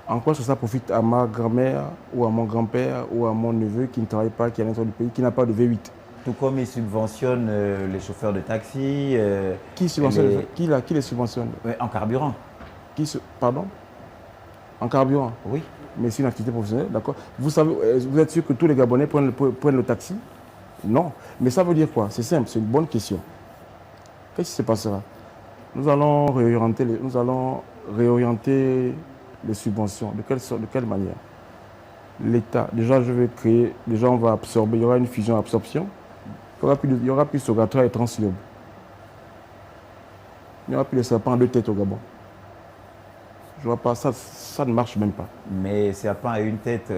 En quoi ça profite à ma grand-mère ou à mon grand-père ou à mon neveu qui ne travaille pas, qui est à l'intérieur du pays, qui n'a pas de V8? Tout comme ils subventionnent les chauffeurs de taxi. Qui subventionne qui les subventionne? En carburant. Pardon? En carburant? Oui. Mais c'est une activité professionnelle, d'accord. Vous êtes sûr que tous les Gabonais prennent le taxi? Non. Mais ça veut dire quoi? C'est simple, c'est une bonne question. Qu'est-ce qui se passera? Nous allons réorienter les subventions. De quelle manière? L'État, déjà on va absorber, il y aura une fusion-absorption, il y aura plus Sogatra et Transyob. Il n'y aura plus les serpents à 2 têtes au Gabon. Je vois pas, ça ne marche même pas. Mais serpent à une tête,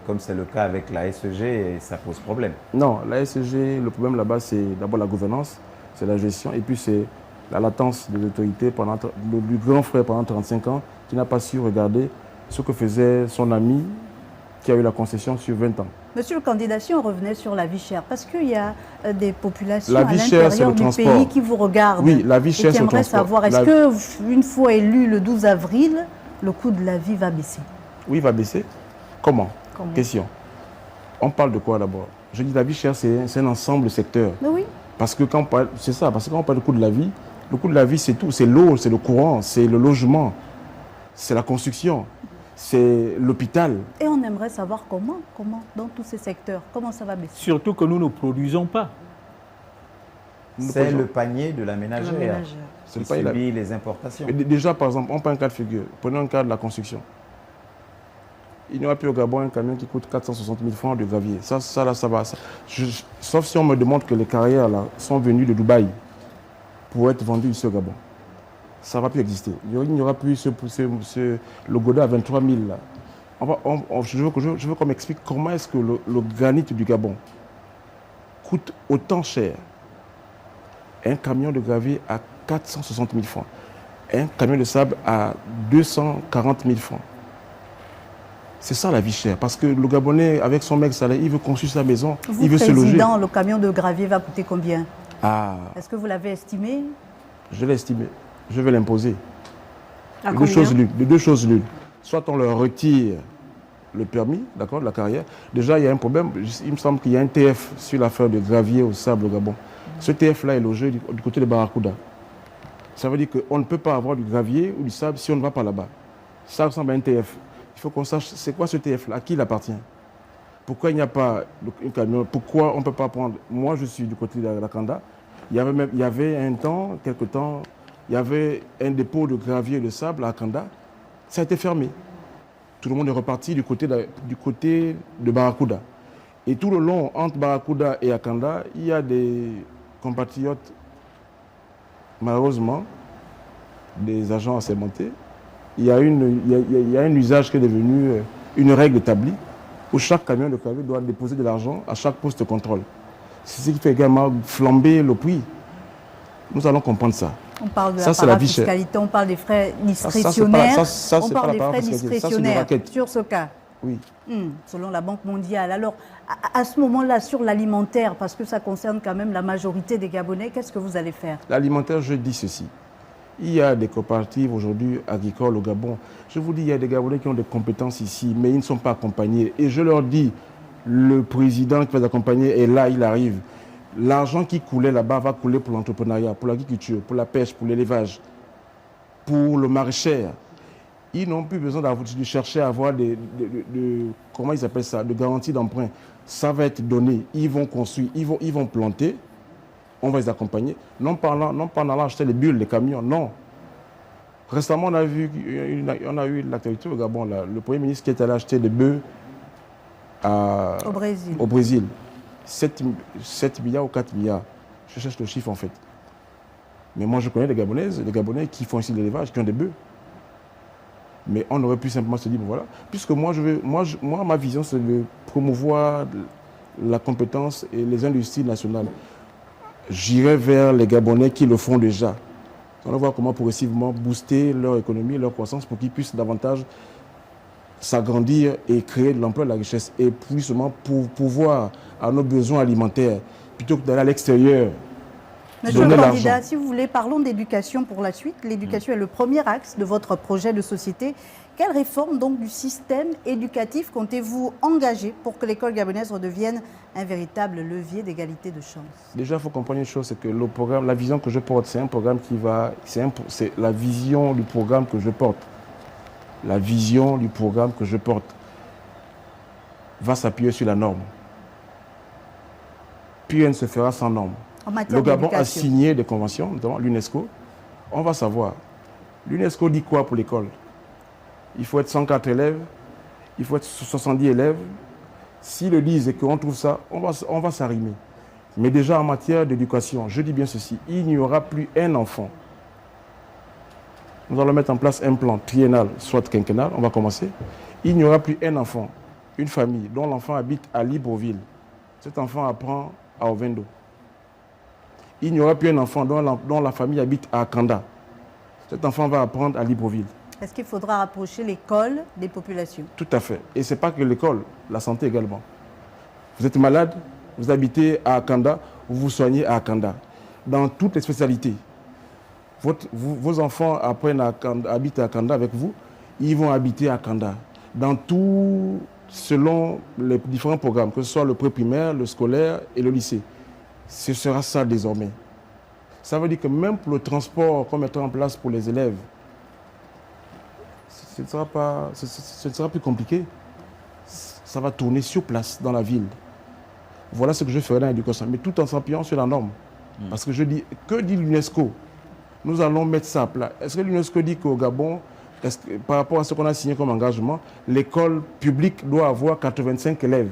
comme c'est le cas avec la SEG, et ça pose problème. Non, la SEG, le problème là-bas, c'est d'abord la gouvernance, c'est la gestion, et puis c'est la latence des autorités du grand frère pendant 35 ans, qui n'a pas su regarder ce que faisait son ami, qui a eu la concession sur 20 ans. Monsieur le candidat, si on revenait sur la vie chère, parce qu'il y a des populations à l'intérieur du pays qui vous regardent. Oui, la vie chère, et qui aimeraient savoir, est-ce qu'une fois élu le 12 avril, le coût de la vie va baisser? Oui, il va baisser. Comment? Question. On parle de quoi d'abord? Je dis la vie chère, c'est un ensemble de secteurs. Mais oui. Parce que quand on parle, c'est ça, parce que quand on parle du coût de la vie, c'est tout. C'est l'eau, c'est le courant, c'est le logement, c'est la construction, c'est l'hôpital. Et on aimerait savoir comment, dans tous ces secteurs, comment ça va baisser. Surtout que nous ne produisons pas. C'est le panier de la ménagère qui subit les importations. Déjà, par exemple, on prend un cas de figure. Prenons un cas de la construction. Il n'y aura plus au Gabon un camion qui coûte 460 000 francs de gravier. Ça va. Sauf si on me demande que les carrières là, sont venues de Dubaï pour être vendues ici au Gabon. Ça ne va plus exister. Il n'y aura plus le Goda à 23 000 là. Je veux qu'on m'explique comment est-ce que le granit du Gabon coûte autant cher. Un camion de gravier à 460 000 francs. Un camion de sable à 240 000 francs. C'est ça la vie chère. Parce que le Gabonais, avec son mec salaire, il veut construire sa maison, il veut se loger. Président, le camion de gravier va coûter combien? Est-ce que vous l'avez estimé? Je l'ai estimé. Je vais l'imposer. À De combien? deux choses l'une. Soit on leur retire le permis, d'accord, de la carrière. Déjà, il y a un problème. Il me semble qu'il y a un TF sur l'affaire de gravier au sable au Gabon. Ce TF-là est logé du côté de Barracuda. Ça veut dire qu'on ne peut pas avoir du gravier ou du sable si on ne va pas là-bas. Ça ressemble à un TF. Il faut qu'on sache c'est quoi ce TF-là, à qui il appartient. Pourquoi il n'y a pas un camion? Pourquoi on ne peut pas prendre... Moi, je suis du côté de la Kanda. Il y avait un temps, quelque temps, il y avait un dépôt de gravier et de sable à Kanda. Ça a été fermé. Tout le monde est reparti du côté de Barracuda. Et tout le long, entre Barracuda et Akanda, il y a des compatriotes, malheureusement, des agents assermentés. Il y a un usage qui est devenu une règle établie où chaque camion de gravier doit déposer de l'argent à chaque poste de contrôle. C'est ce qui fait également flamber le prix. Nous allons comprendre ça. On parle de la parafiscalité, on parle des frais discrétionnaires, on parle des frais discrétionnaires sur ce cas. Oui. Selon la Banque mondiale. Alors, à ce moment-là, sur l'alimentaire, parce que ça concerne quand même la majorité des Gabonais, qu'est-ce que vous allez faire? L'alimentaire, je dis ceci. Il y a des coopératives aujourd'hui agricoles au Gabon. Je vous dis, il y a des Gabonais qui ont des compétences ici, mais ils ne sont pas accompagnés. Et je leur dis, le président qui va les accompagner est là, il arrive. L'argent qui coulait là-bas va couler pour l'entrepreneuriat, pour l'agriculture, pour la pêche, pour l'élevage, pour le maraîcher. Ils n'ont plus besoin de chercher à avoir comment ils appellent ça, de garantie d'emprunt. Ça va être donné. Ils vont construire, ils vont planter. On va les accompagner. Non pas en allant acheter les bulles, les camions, non. Récemment, on a eu l'actualité au Gabon, là, le Premier ministre qui est allé acheter des bœufs au Brésil. 7 milliards ou 4 milliards. Je cherche le chiffre en fait. Mais moi, je connais des Gabonais qui font ici de l'élevage, qui ont des bœufs. Mais on aurait pu simplement se dire, bon, voilà, puisque moi, ma vision, c'est de promouvoir la compétence et les industries nationales. J'irai vers les Gabonais qui le font déjà. On va voir comment progressivement booster leur économie, leur croissance pour qu'ils puissent davantage s'agrandir et créer de l'emploi et de la richesse. Et plus seulement pour pouvoir à nos besoins alimentaires, plutôt que d'aller à l'extérieur. Monsieur le candidat, si vous voulez, parlons d'éducation pour la suite. L'éducation est le premier axe de votre projet de société. Quelle réforme donc du système éducatif comptez-vous engager pour que l'école gabonaise redevienne un véritable levier d'égalité de chance? Déjà, il faut comprendre une chose, c'est que le programme, la vision que je porte, c'est un programme qui va... C'est la vision du programme que je porte. La vision du programme que je porte va s'appuyer sur la norme. Puis elle ne se fera sans norme. Le Gabon a signé des conventions, notamment l'UNESCO, on va savoir. L'UNESCO dit quoi pour l'école? Il faut être 104 élèves, il faut être 70 élèves. S'ils le disent et qu'on trouve ça, on va s'arrimer. Mais déjà en matière d'éducation, je dis bien ceci, il n'y aura plus un enfant. Nous allons mettre en place un plan triennal, soit quinquennal, on va commencer. Il n'y aura plus un enfant, une famille dont l'enfant habite à Libreville. Cet enfant apprend à Ovendo. Il n'y aura plus un enfant dont la famille habite à Akanda. Cet enfant va apprendre à Libreville. Est-ce qu'il faudra rapprocher l'école des populations? Tout à fait. Et ce n'est pas que l'école, la santé également. Vous êtes malade, vous habitez à Akanda, vous vous soignez à Akanda. Dans toutes les spécialités. Vos enfants habitent à Akanda avec vous, ils vont habiter à Akanda. Dans tout, selon les différents programmes, que ce soit le pré-primaire, le scolaire et le lycée. Ce sera ça désormais. Ça veut dire que même pour le transport qu'on mettra en place pour les élèves, ce ne sera plus compliqué. Ça va tourner sur place dans la ville. Voilà ce que je ferai dans l'éducation, mais tout en s'appuyant sur la norme. Parce que je dis, que dit l'UNESCO? Nous allons mettre ça à plat. Est-ce que l'UNESCO dit qu'au Gabon, par rapport à ce qu'on a signé comme engagement, l'école publique doit avoir 85 élèves,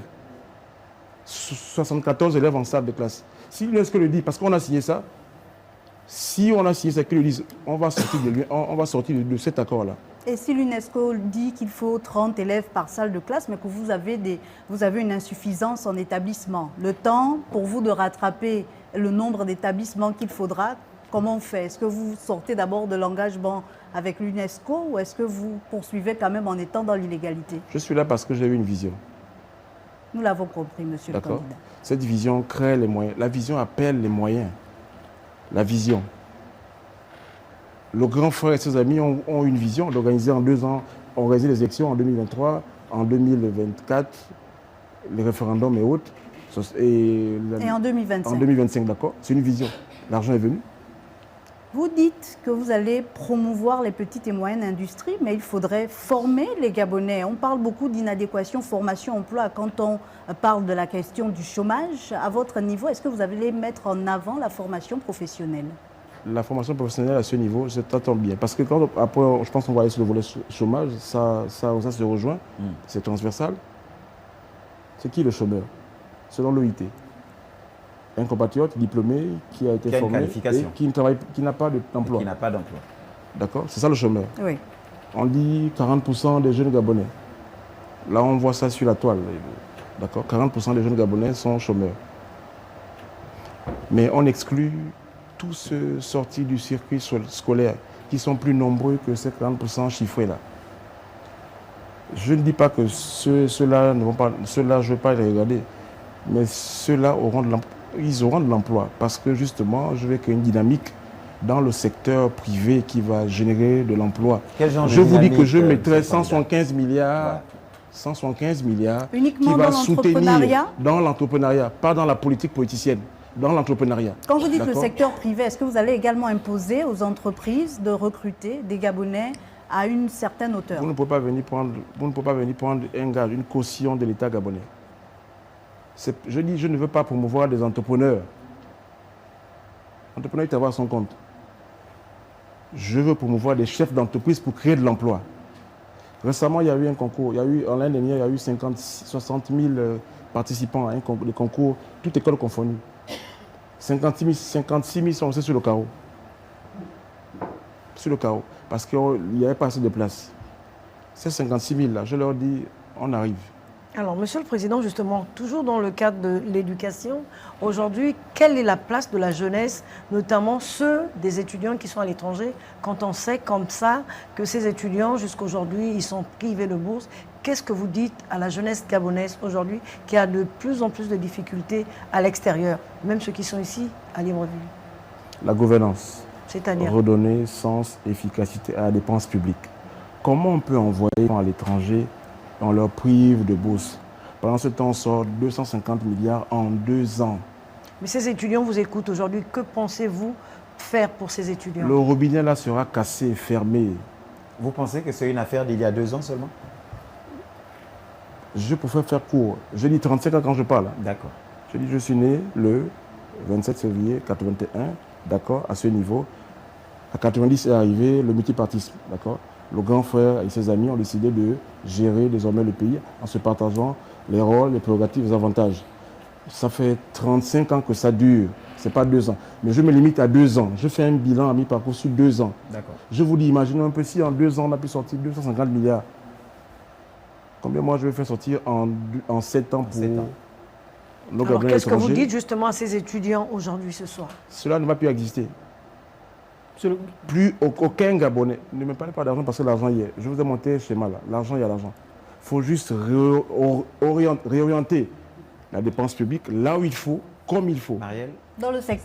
74 élèves en salle de classe? Si l'UNESCO le dit, parce qu'on a signé ça, si on a signé ça, qu'ils le disent, on va sortir de cet accord-là. Et si l'UNESCO dit qu'il faut 30 élèves par salle de classe, mais que vous avez une insuffisance en établissement, le temps pour vous de rattraper le nombre d'établissements qu'il faudra, comment on fait? Est-ce que vous sortez d'abord de l'engagement avec l'UNESCO ou est-ce que vous poursuivez quand même en étant dans l'illégalité? Je suis là parce que j'ai eu une vision. Nous l'avons compris, monsieur le candidat. Cette vision crée les moyens. La vision appelle les moyens. La vision. Le grand frère et ses amis ont une vision d'organiser en 2 ans, organiser les élections en 2023, en 2024, les référendums et autres. Et en 2025. En 2025, d'accord. C'est une vision. L'argent est venu. Vous dites que vous allez promouvoir les petites et moyennes industries, mais il faudrait former les Gabonais. On parle beaucoup d'inadéquation, formation, emploi quand on parle de la question du chômage. À votre niveau, est-ce que vous allez mettre en avant la formation professionnelle? La formation professionnelle à ce niveau, je t'attends bien. Parce que après, je pense qu'on va aller sur le volet chômage, ça se rejoint, c'est transversal. C'est qui le chômeur? Selon l'OIT. Un compatriote diplômé qui a été formé et qui n'a pas d'emploi. Qui n'a pas d'emploi. D'accord? C'est ça le chômeur. Oui. On dit 40% des jeunes Gabonais. Là, on voit ça sur la toile. D'accord? 40% des jeunes Gabonais sont chômeurs. Mais on exclut tous ceux sortis du circuit scolaire qui sont plus nombreux que ces 40% chiffrés-là. Je ne dis pas que ceux-là ne vont pas, ceux-là, je ne veux pas les regarder, mais ceux-là auront de l'emploi parce que justement, je vais créer une dynamique dans le secteur privé qui va générer de l'emploi. Je vous dis que je mettrai 175 milliards, ouais. 175 milliards uniquement qui va soutenir dans l'entrepreneuriat, pas dans la politique politicienne. Dans l'entrepreneuriat. Quand vous dites le secteur privé, est-ce que vous allez également imposer aux entreprises de recruter des Gabonais à une certaine hauteur? Vous ne pouvez pas venir prendre un gage, une caution de l'État gabonais. Je dis, je ne veux pas promouvoir des entrepreneurs. L'entrepreneur, il va avoir son compte. Je veux promouvoir des chefs d'entreprise pour créer de l'emploi. Récemment, il y a eu un concours. En l'année dernière, il y a eu 60 000 participants à des concours, toutes écoles confondues. 56 000 sont restés sur le carreau. Sur le carreau. Parce qu'il n'y avait pas assez de place. Ces 56 000 là, je leur dis, on arrive. Alors, Monsieur le Président, justement, toujours dans le cadre de l'éducation, aujourd'hui, quelle est la place de la jeunesse, notamment ceux des étudiants qui sont à l'étranger, quand on sait comme ça que ces étudiants, jusqu'aujourd'hui, ils sont privés de bourse? Qu'est-ce que vous dites à la jeunesse gabonaise aujourd'hui qui a de plus en plus de difficultés à l'extérieur, même ceux qui sont ici à Libreville? La gouvernance. C'est-à-dire redonner sens, efficacité à la dépense publique. Comment on peut envoyer à l'étranger, on leur prive de bourse? Pendant ce temps, on sort 250 milliards en 2 ans. Mais ces étudiants vous écoutent aujourd'hui. Que pensez-vous faire pour ces étudiants? Le robinet là sera cassé, fermé. Vous pensez que c'est une affaire d'il y a 2 ans seulement? Je préfère faire court. Je dis 35 ans quand je parle. D'accord. Je dis je suis né le 27 février 81, d'accord, à ce niveau. À 90 est arrivé le multipartisme, d'accord? Le grand frère et ses amis ont décidé de gérer désormais le pays en se partageant les rôles, les prérogatives, les avantages. Ça fait 35 ans que ça dure, ce n'est pas 2 ans. Mais je me limite à 2 ans. Je fais un bilan à mi-parcours sur 2 ans. D'accord. Je vous dis, imaginez un peu si en 2 ans on a pu sortir 250 milliards. Combien moi je vais faire sortir en 7 ans pour 7 ans. nos Alors, Gabonais qu'est-ce que vous étrangers? dites justement à ces étudiants aujourd'hui, ce soir? Cela ne va plus exister. Monsieur le- Plus aucun Gabonais. Ne me parlez pas d'argent parce que l'argent y est. Je vous ai monté le schéma là. L'argent, il y a l'argent. Il faut juste réorienter la dépense publique là où il faut, comme il faut. Marielle? Dans le 5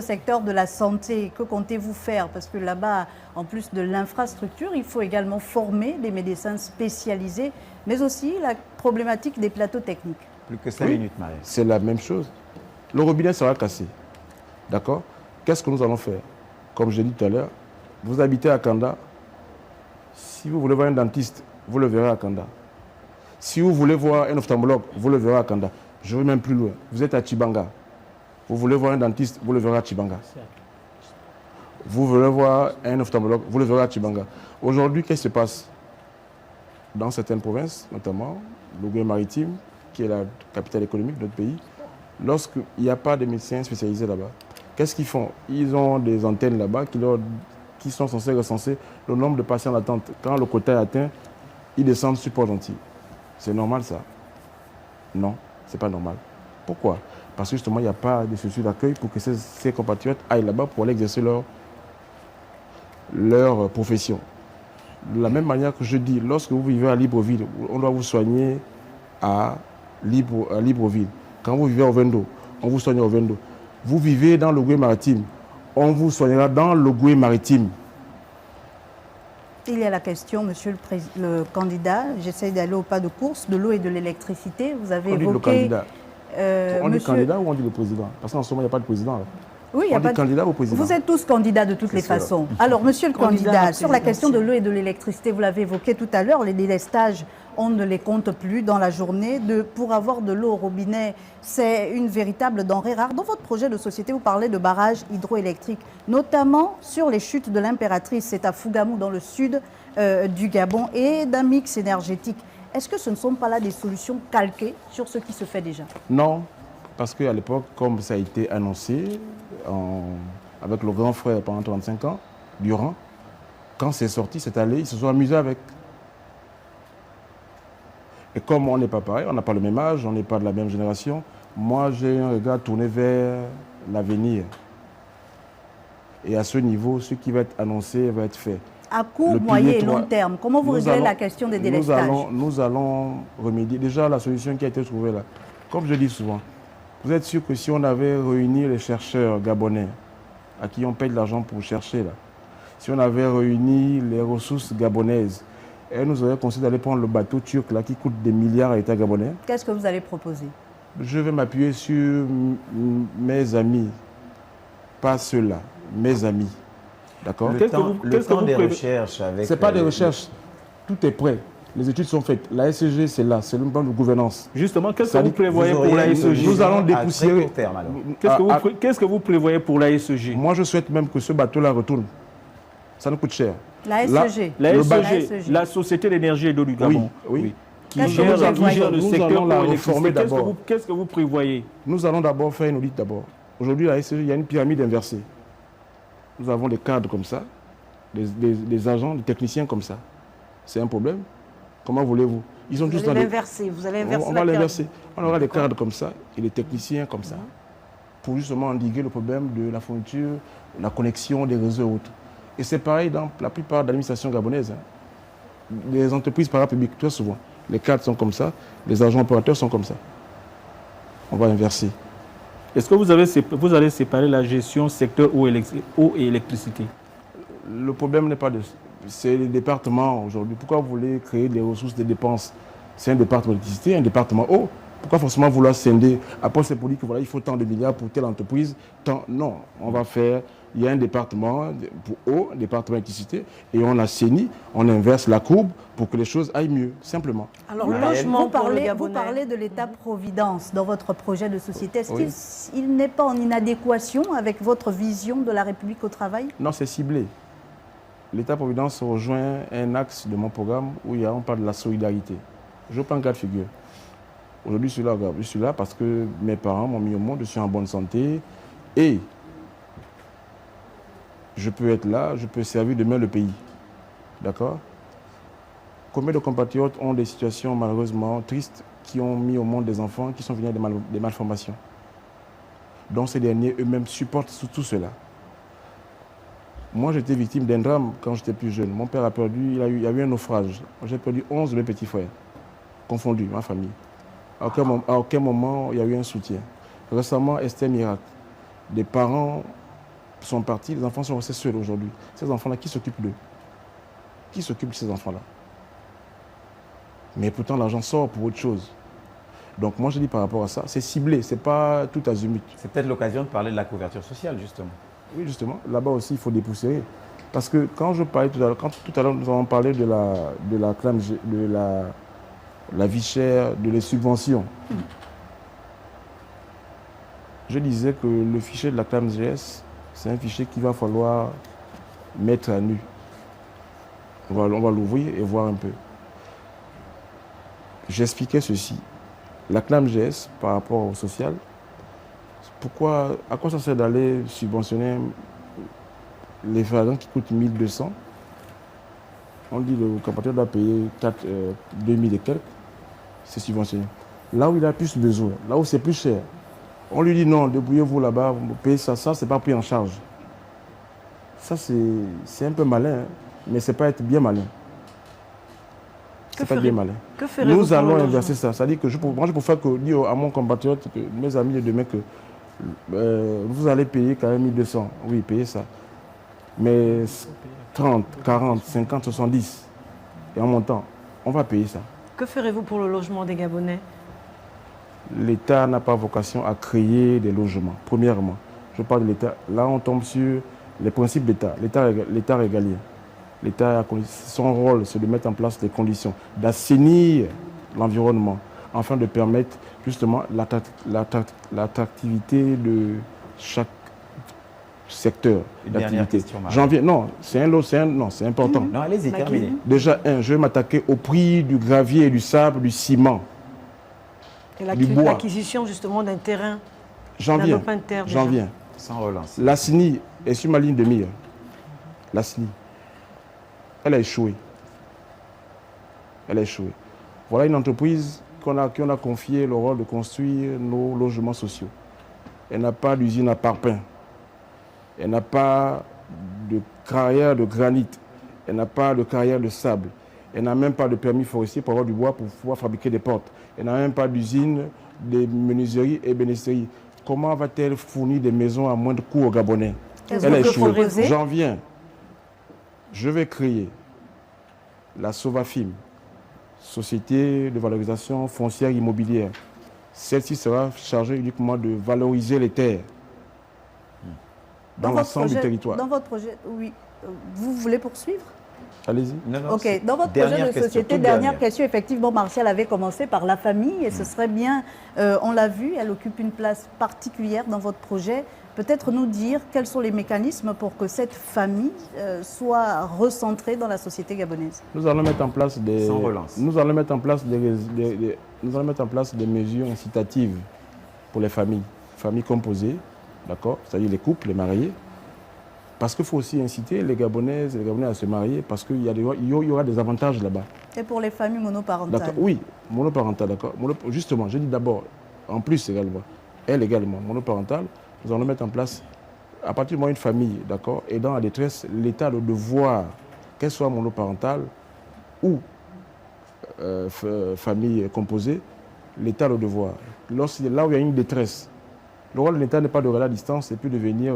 secteur de la santé, que comptez-vous faire? Parce que là-bas, en plus de l'infrastructure, il faut également former des médecins spécialisés, mais aussi la problématique des plateaux techniques. Plus que 5 Oui. minutes, Marielle. C'est la même chose. Le robinet sera cassé. D'accord? Qu'est-ce que nous allons faire? Comme j'ai dit tout à l'heure, vous habitez à Kanda. Si vous voulez voir un dentiste, vous le verrez à Kanda. Si vous voulez voir un ophtalmologue, vous le verrez à Kanda. Je vais même plus loin. Vous êtes à Chibanga. Vous voulez voir un dentiste, vous le verrez à Chibanga. Vous voulez voir un ophtalmologue, vous le verrez à Chibanga. Aujourd'hui, qu'est-ce qui se passe? Dans certaines provinces, notamment l'Ogooué maritime, qui est la capitale économique de notre pays, lorsqu'il n'y a pas de médecins spécialisés là-bas, qu'est-ce qu'ils font? Ils ont des antennes là-bas qui sont censées recenser le nombre de patients d'attente. Quand le quota est atteint, ils descendent sur Port-Gentil. C'est normal ça? Non, c'est pas normal. Pourquoi? Parce que justement, il n'y a pas de structure d'accueil pour que ces compatriotes aillent là-bas pour aller exercer leur profession. De la même manière que je dis, lorsque vous vivez à Libreville, on doit vous soigner à Libreville. Quand vous vivez au Vendo, on vous soigne au Vendo. Vous vivez dans l'Ogooué maritime, on vous soignera dans l'Ogooué maritime. Il y a la question, monsieur le candidat, j'essaie d'aller au pas de course, de l'eau et de l'électricité. Vous avez On dit le évoqué... candidat. On dit monsieur- candidat ou on dit le président? Parce qu'en ce moment, il n'y a pas de président. Là. Oui, il y a On pas dit de- candidat ou président? Vous êtes tous candidats de toutes les sûr. façons. Alors, monsieur le Candidat à candidat, la sur la question de présidentielle. l'eau et de l'électricité, vous l'avez évoqué tout à l'heure, les délestages, on ne les compte plus dans la journée. Pour avoir de l'eau au robinet, c'est une véritable denrée rare. Dans votre projet de société, vous parlez de barrages hydroélectriques, notamment sur les chutes de l'Impératrice. C'est à Fougamou, dans le sud du Gabon, et d'un mix énergétique. Est-ce que ce ne sont pas là des solutions calquées sur ce qui se fait déjà? Non, parce qu'à l'époque, comme ça a été annoncé avec le grand frère pendant 35 ans, durant, quand c'est sorti, c'est allé, ils se sont amusés avec. Et comme on n'est pas pareil, on n'a pas le même âge, on n'est pas de la même génération, moi j'ai un regard tourné vers l'avenir. Et à ce niveau, ce qui va être annoncé va être fait. À court, Le moyen et pilier long 3, terme, comment vous nous réglez allons- la question des délestages? Nous allons remédier. Déjà, la solution qui a été trouvée là, comme je dis souvent, vous êtes sûr que si on avait réuni les chercheurs gabonais à qui on paye de l'argent pour chercher là, si on avait réuni les ressources gabonaises, elles nous auraient conseillé d'aller prendre le bateau turc là qui coûte des milliards à l'État gabonais. Qu'est-ce que vous allez proposer? Je vais m'appuyer sur mes amis, pas ceux-là, mes amis. D'accord? Qu'est-ce que vous- Le qu'est-ce que temps vous des prévoyez? recherches avec... Ce n'est pas des recherches, tout est prêt. Les études sont faites. La SCG, c'est là, c'est le plan de gouvernance. Justement, qu'est-ce que Ça vous dit- prévoyez vous pour la auriez SEG? Nous allons à très dépoussiérer. court terme, alors. Qu'est-ce que vous prévoyez pour la SEG? Moi, je souhaite même que ce bateau-là retourne. Ça nous coûte cher. La Là, SEG. La Le SEG, la Société d'énergie et d'eau du Gabon. oui. Qui Qu'est-ce que gère, vous qui prévoyez? gère le Nous secteur allons la eau et réformer électricité. d'abord. Qu'est-ce que vous prévoyez? Nous allons d'abord faire une audit d'abord. Aujourd'hui, la SCG, il y a une pyramide inversée. Nous avons des cadres comme ça, des agents, des techniciens comme ça. C'est un problème. Comment voulez-vous? Ils sont Vous juste dans allez les... l'inverser, vous allez inverser On la va pyramide. l'inverser. On aura des cadres comme ça et des techniciens comme ça pour justement endiguer le problème de la fourniture, la connexion des réseaux et autres. Et c'est pareil dans la plupart de l'administration gabonaise. Les entreprises parapubliques, très souvent, les cadres sont comme ça, les agents opérateurs sont comme ça. On va inverser. Est-ce que vous allez séparer la gestion secteur eau et électricité? Le problème n'est pas de... C'est les départements aujourd'hui. Pourquoi vous voulez créer des ressources de dépenses? C'est un département d'électricité, un département eau. Pourquoi forcément vouloir scinder? Après, c'est pour dire que voilà, il faut tant de milliards pour telle entreprise. Tant... Non, on va faire... Il y a un département pour eau, un département d'électricité, et on assainit, on inverse la courbe pour que les choses aillent mieux, simplement. Alors, Vous, le logement vous pour le parlez, Gabonais. vous parlez de l'État-providence dans votre projet de société. Est-ce Oui. qu'il n'est pas en inadéquation avec votre vision de la République au travail? Non, c'est ciblé. L'État-providence rejoint un axe de mon programme où on parle de la solidarité. Je prends 4 figures. Aujourd'hui, je suis là parce que mes parents m'ont mis au monde, je suis en bonne santé et je peux être là, je peux servir demain le pays. D'accord? Combien de compatriotes ont des situations malheureusement tristes qui ont mis au monde des enfants qui sont venus des malformations? Donc ces derniers eux-mêmes supportent tout cela. Moi, j'étais victime d'un drame quand j'étais plus jeune. Mon père a perdu, il y a eu un naufrage. J'ai perdu 11 de mes petits frères, confondus, ma famille. À aucun moment, il y a eu un soutien. Récemment, Esther Miracle, des parents sont partis, les enfants sont restés seuls aujourd'hui. Ces enfants-là, qui s'occupent d'eux? Qui s'occupe de ces enfants-là? Mais pourtant, l'argent sort pour autre chose. Donc moi, je dis par rapport à ça, c'est ciblé, c'est pas tout azimut. C'est peut-être l'occasion de parler de la couverture sociale, justement. Oui, justement, là-bas aussi, il faut dépoussiérer. Parce que quand je parlais tout à l'heure, nous avons parlé de la vie chère, de les subventions, je disais que le fichier de la CLAMGS, c'est un fichier qu'il va falloir mettre à nu. On va l'ouvrir et voir un peu. J'expliquais ceci. La CLAMGS, par rapport au social, à quoi ça sert d'aller subventionner les fragants qui coûtent 1200? On dit que le compatriote doit payer 2000 et quelques, c'est subventionné. Là où il a plus besoin, là où c'est plus cher, on lui dit non, débrouillez-vous là-bas, vous payez ça, c'est pas pris en charge. Ça, c'est un peu malin, hein, mais c'est pas être bien malin. C'est pas bien malin. Nous allons inverser ça. C'est-à-dire que moi, je peux faire dire à mon compatriote, mes amis de demain, que vous allez payer quand même 1200. Oui, payez ça. Mais 30, 40, 50, 70, et en montant, on va payer ça. Que ferez-vous pour le logement des Gabonais? L'État n'a pas vocation à créer des logements, premièrement. Je parle de l'État. Là, on tombe sur les principes d'État. L'État régalien. L'État, son rôle, c'est de mettre en place des conditions, d'assainir l'environnement, afin de permettre justement l'attractivité de chaque secteur d'activité. J'en viens. Non, c'est important. Non, allez-y, terminez. Déjà, je vais m'attaquer au prix du gravier, du sable, du ciment. Et l'acquisition justement d'un terrain. J'en viens. Sans relance. La CNI est sur ma ligne de mire. La CNI. Elle a échoué. Voilà une entreprise qu'on a confié le rôle de construire nos logements sociaux. Elle n'a pas d'usine à parpaing. Elle n'a pas de carrière de granit. Elle n'a pas de carrière de sable. Elle n'a même pas de permis forestier pour avoir du bois pour pouvoir fabriquer des portes. Elle n'a même pas d'usine de menuiserie et bénisserie. Comment va-t-elle fournir des maisons à moindre coût aux Gabonais? Elle a échoué. J'en viens. Je vais créer la Sovafim, Société de valorisation foncière immobilière. Celle-ci sera chargée uniquement de valoriser les terres dans l'ensemble du territoire. Dans votre projet, oui. Vous voulez poursuivre? Allez-y. Ok, dans votre projet de société, dernière question, effectivement, Martial avait commencé par la famille et ce serait bien, on l'a vu, elle occupe une place particulière dans votre projet. Peut-être nous dire quels sont les mécanismes pour que cette famille soit recentrée dans la société gabonaise. Nous allons mettre en place des, sans relance. Nous allons mettre en place des mesures incitatives pour les familles composées, d'accord, c'est-à-dire les couples, les mariés. Parce qu'il faut aussi inciter les Gabonaises et les Gabonais à se marier parce qu'il y aura des avantages là-bas. Et pour les familles monoparentales? Oui, monoparentales, d'accord. Justement, je dis d'abord, en plus également, elle également, monoparentale, nous allons mettre en place, à partir du moment où une famille, d'accord, est dans la détresse, l'État a le devoir, qu'elle soit monoparentale ou famille composée, l'État a le devoir. Là où il y a une détresse, le rôle de l'État n'est pas de regarder à distance et puis de venir...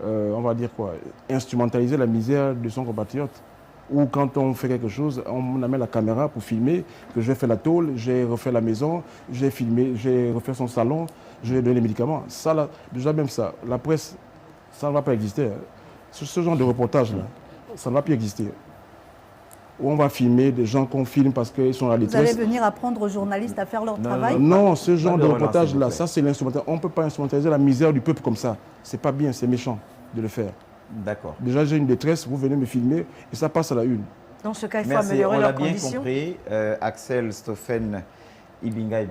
on va dire quoi, instrumentaliser la misère de son compatriote. Ou quand on fait quelque chose, on amène la caméra pour filmer, que j'ai fait la tôle, j'ai refait la maison, j'ai filmé, j'ai refait son salon, j'ai donné les médicaments. Ça, là, déjà même ça, la presse, ça ne va pas exister. Hein. Ce genre de reportage-là, ça ne va plus exister. Où on va filmer des gens qu'on filme parce qu'ils sont à la détresse. Vous allez venir apprendre aux journalistes à faire leur travail? Non, ce genre de reportage-là, ça c'est l'instrumentalisation. On ne peut pas instrumentaliser la misère du peuple comme ça. C'est pas bien, c'est méchant de le faire. D'accord. Déjà, j'ai une détresse, vous venez me filmer et ça passe à la une. Dans ce cas, il faut Merci, améliorer on l'a leurs bien conditions. compris. Axel Stoffen Ibinga.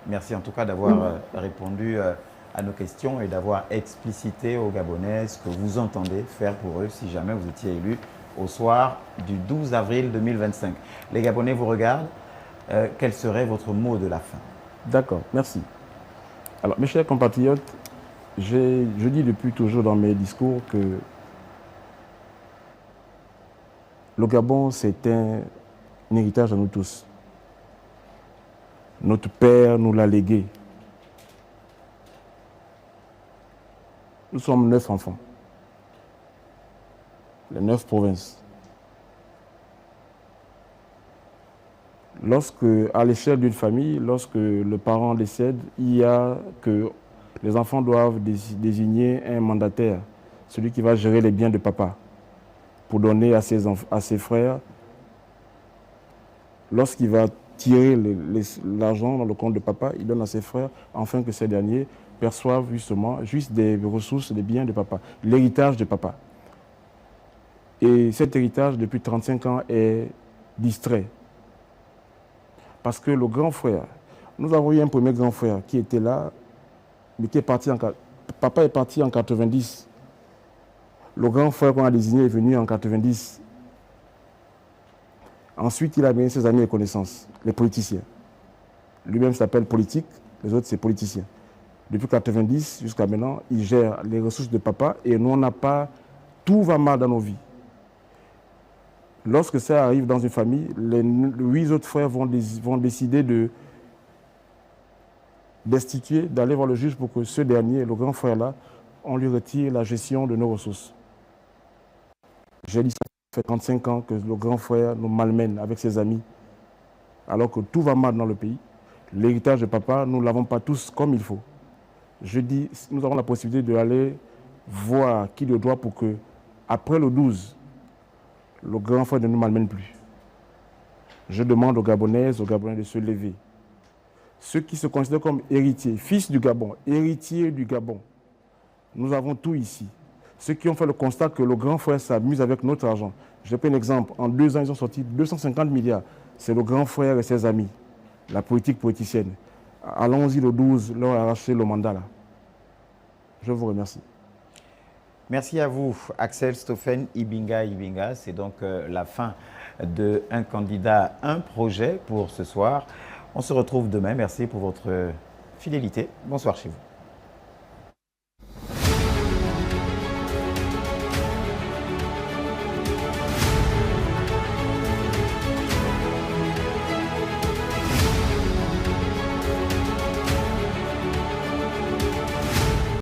Merci en tout cas d'avoir répondu à nos questions et d'avoir explicité aux Gabonais ce que vous entendez faire pour eux si jamais vous étiez élu au soir du 12 avril 2025. Les Gabonais vous regardent. Quel serait votre mot de la fin? D'accord, merci. Alors, mes chers compatriotes, je dis depuis toujours dans mes discours que le Gabon, c'est un héritage à nous tous. Notre père nous l'a légué. Nous sommes 9 enfants. Les 9 provinces. Lorsque, à l'échelle d'une famille, lorsque le parent décède, il y a que les enfants doivent désigner un mandataire, celui qui va gérer les biens de papa, pour donner à ses frères. Lorsqu'il va tirer l'argent dans le compte de papa, il donne à ses frères, afin que ces derniers perçoivent justement juste des ressources, des biens de papa, l'héritage de papa. Et cet héritage, depuis 35 ans, est distrait. Parce que le grand frère, nous avons eu un premier grand frère qui était là, mais qui est parti en... Papa est parti en 90. Le grand frère qu'on a désigné est venu en 90. Ensuite, il a amené ses amis et connaissances, les politiciens. Lui-même s'appelle politique, les autres c'est politicien. Depuis 90 jusqu'à maintenant, il gère les ressources de papa et nous on n'a pas... Tout va mal dans nos vies. Lorsque ça arrive dans une famille, les 8 autres frères vont décider destituer, d'aller voir le juge pour que ce dernier, le grand frère-là, on lui retire la gestion de nos ressources. J'ai dit ça fait 35 ans que le grand frère nous malmène avec ses amis, alors que tout va mal dans le pays. L'héritage de papa, nous ne l'avons pas tous comme il faut. Je dis, nous avons la possibilité d'aller voir qui le doit pour que, après le 12, le grand frère ne nous malmène plus. Je demande aux Gabonais de se lever. Ceux qui se considèrent comme héritiers, fils du Gabon, héritiers du Gabon, nous avons tout ici. Ceux qui ont fait le constat que le grand frère s'amuse avec notre argent. Je prends un exemple. En 2 ans, ils ont sorti 250 milliards. C'est le grand frère et ses amis, la politique politicienne. Allons-y le 12, leur arracher le mandat là. Je vous remercie. Merci à vous, Axel Stoffen Ibinga. C'est donc la fin de Un candidat, un projet pour ce soir. On se retrouve demain. Merci pour votre fidélité. Bonsoir chez vous.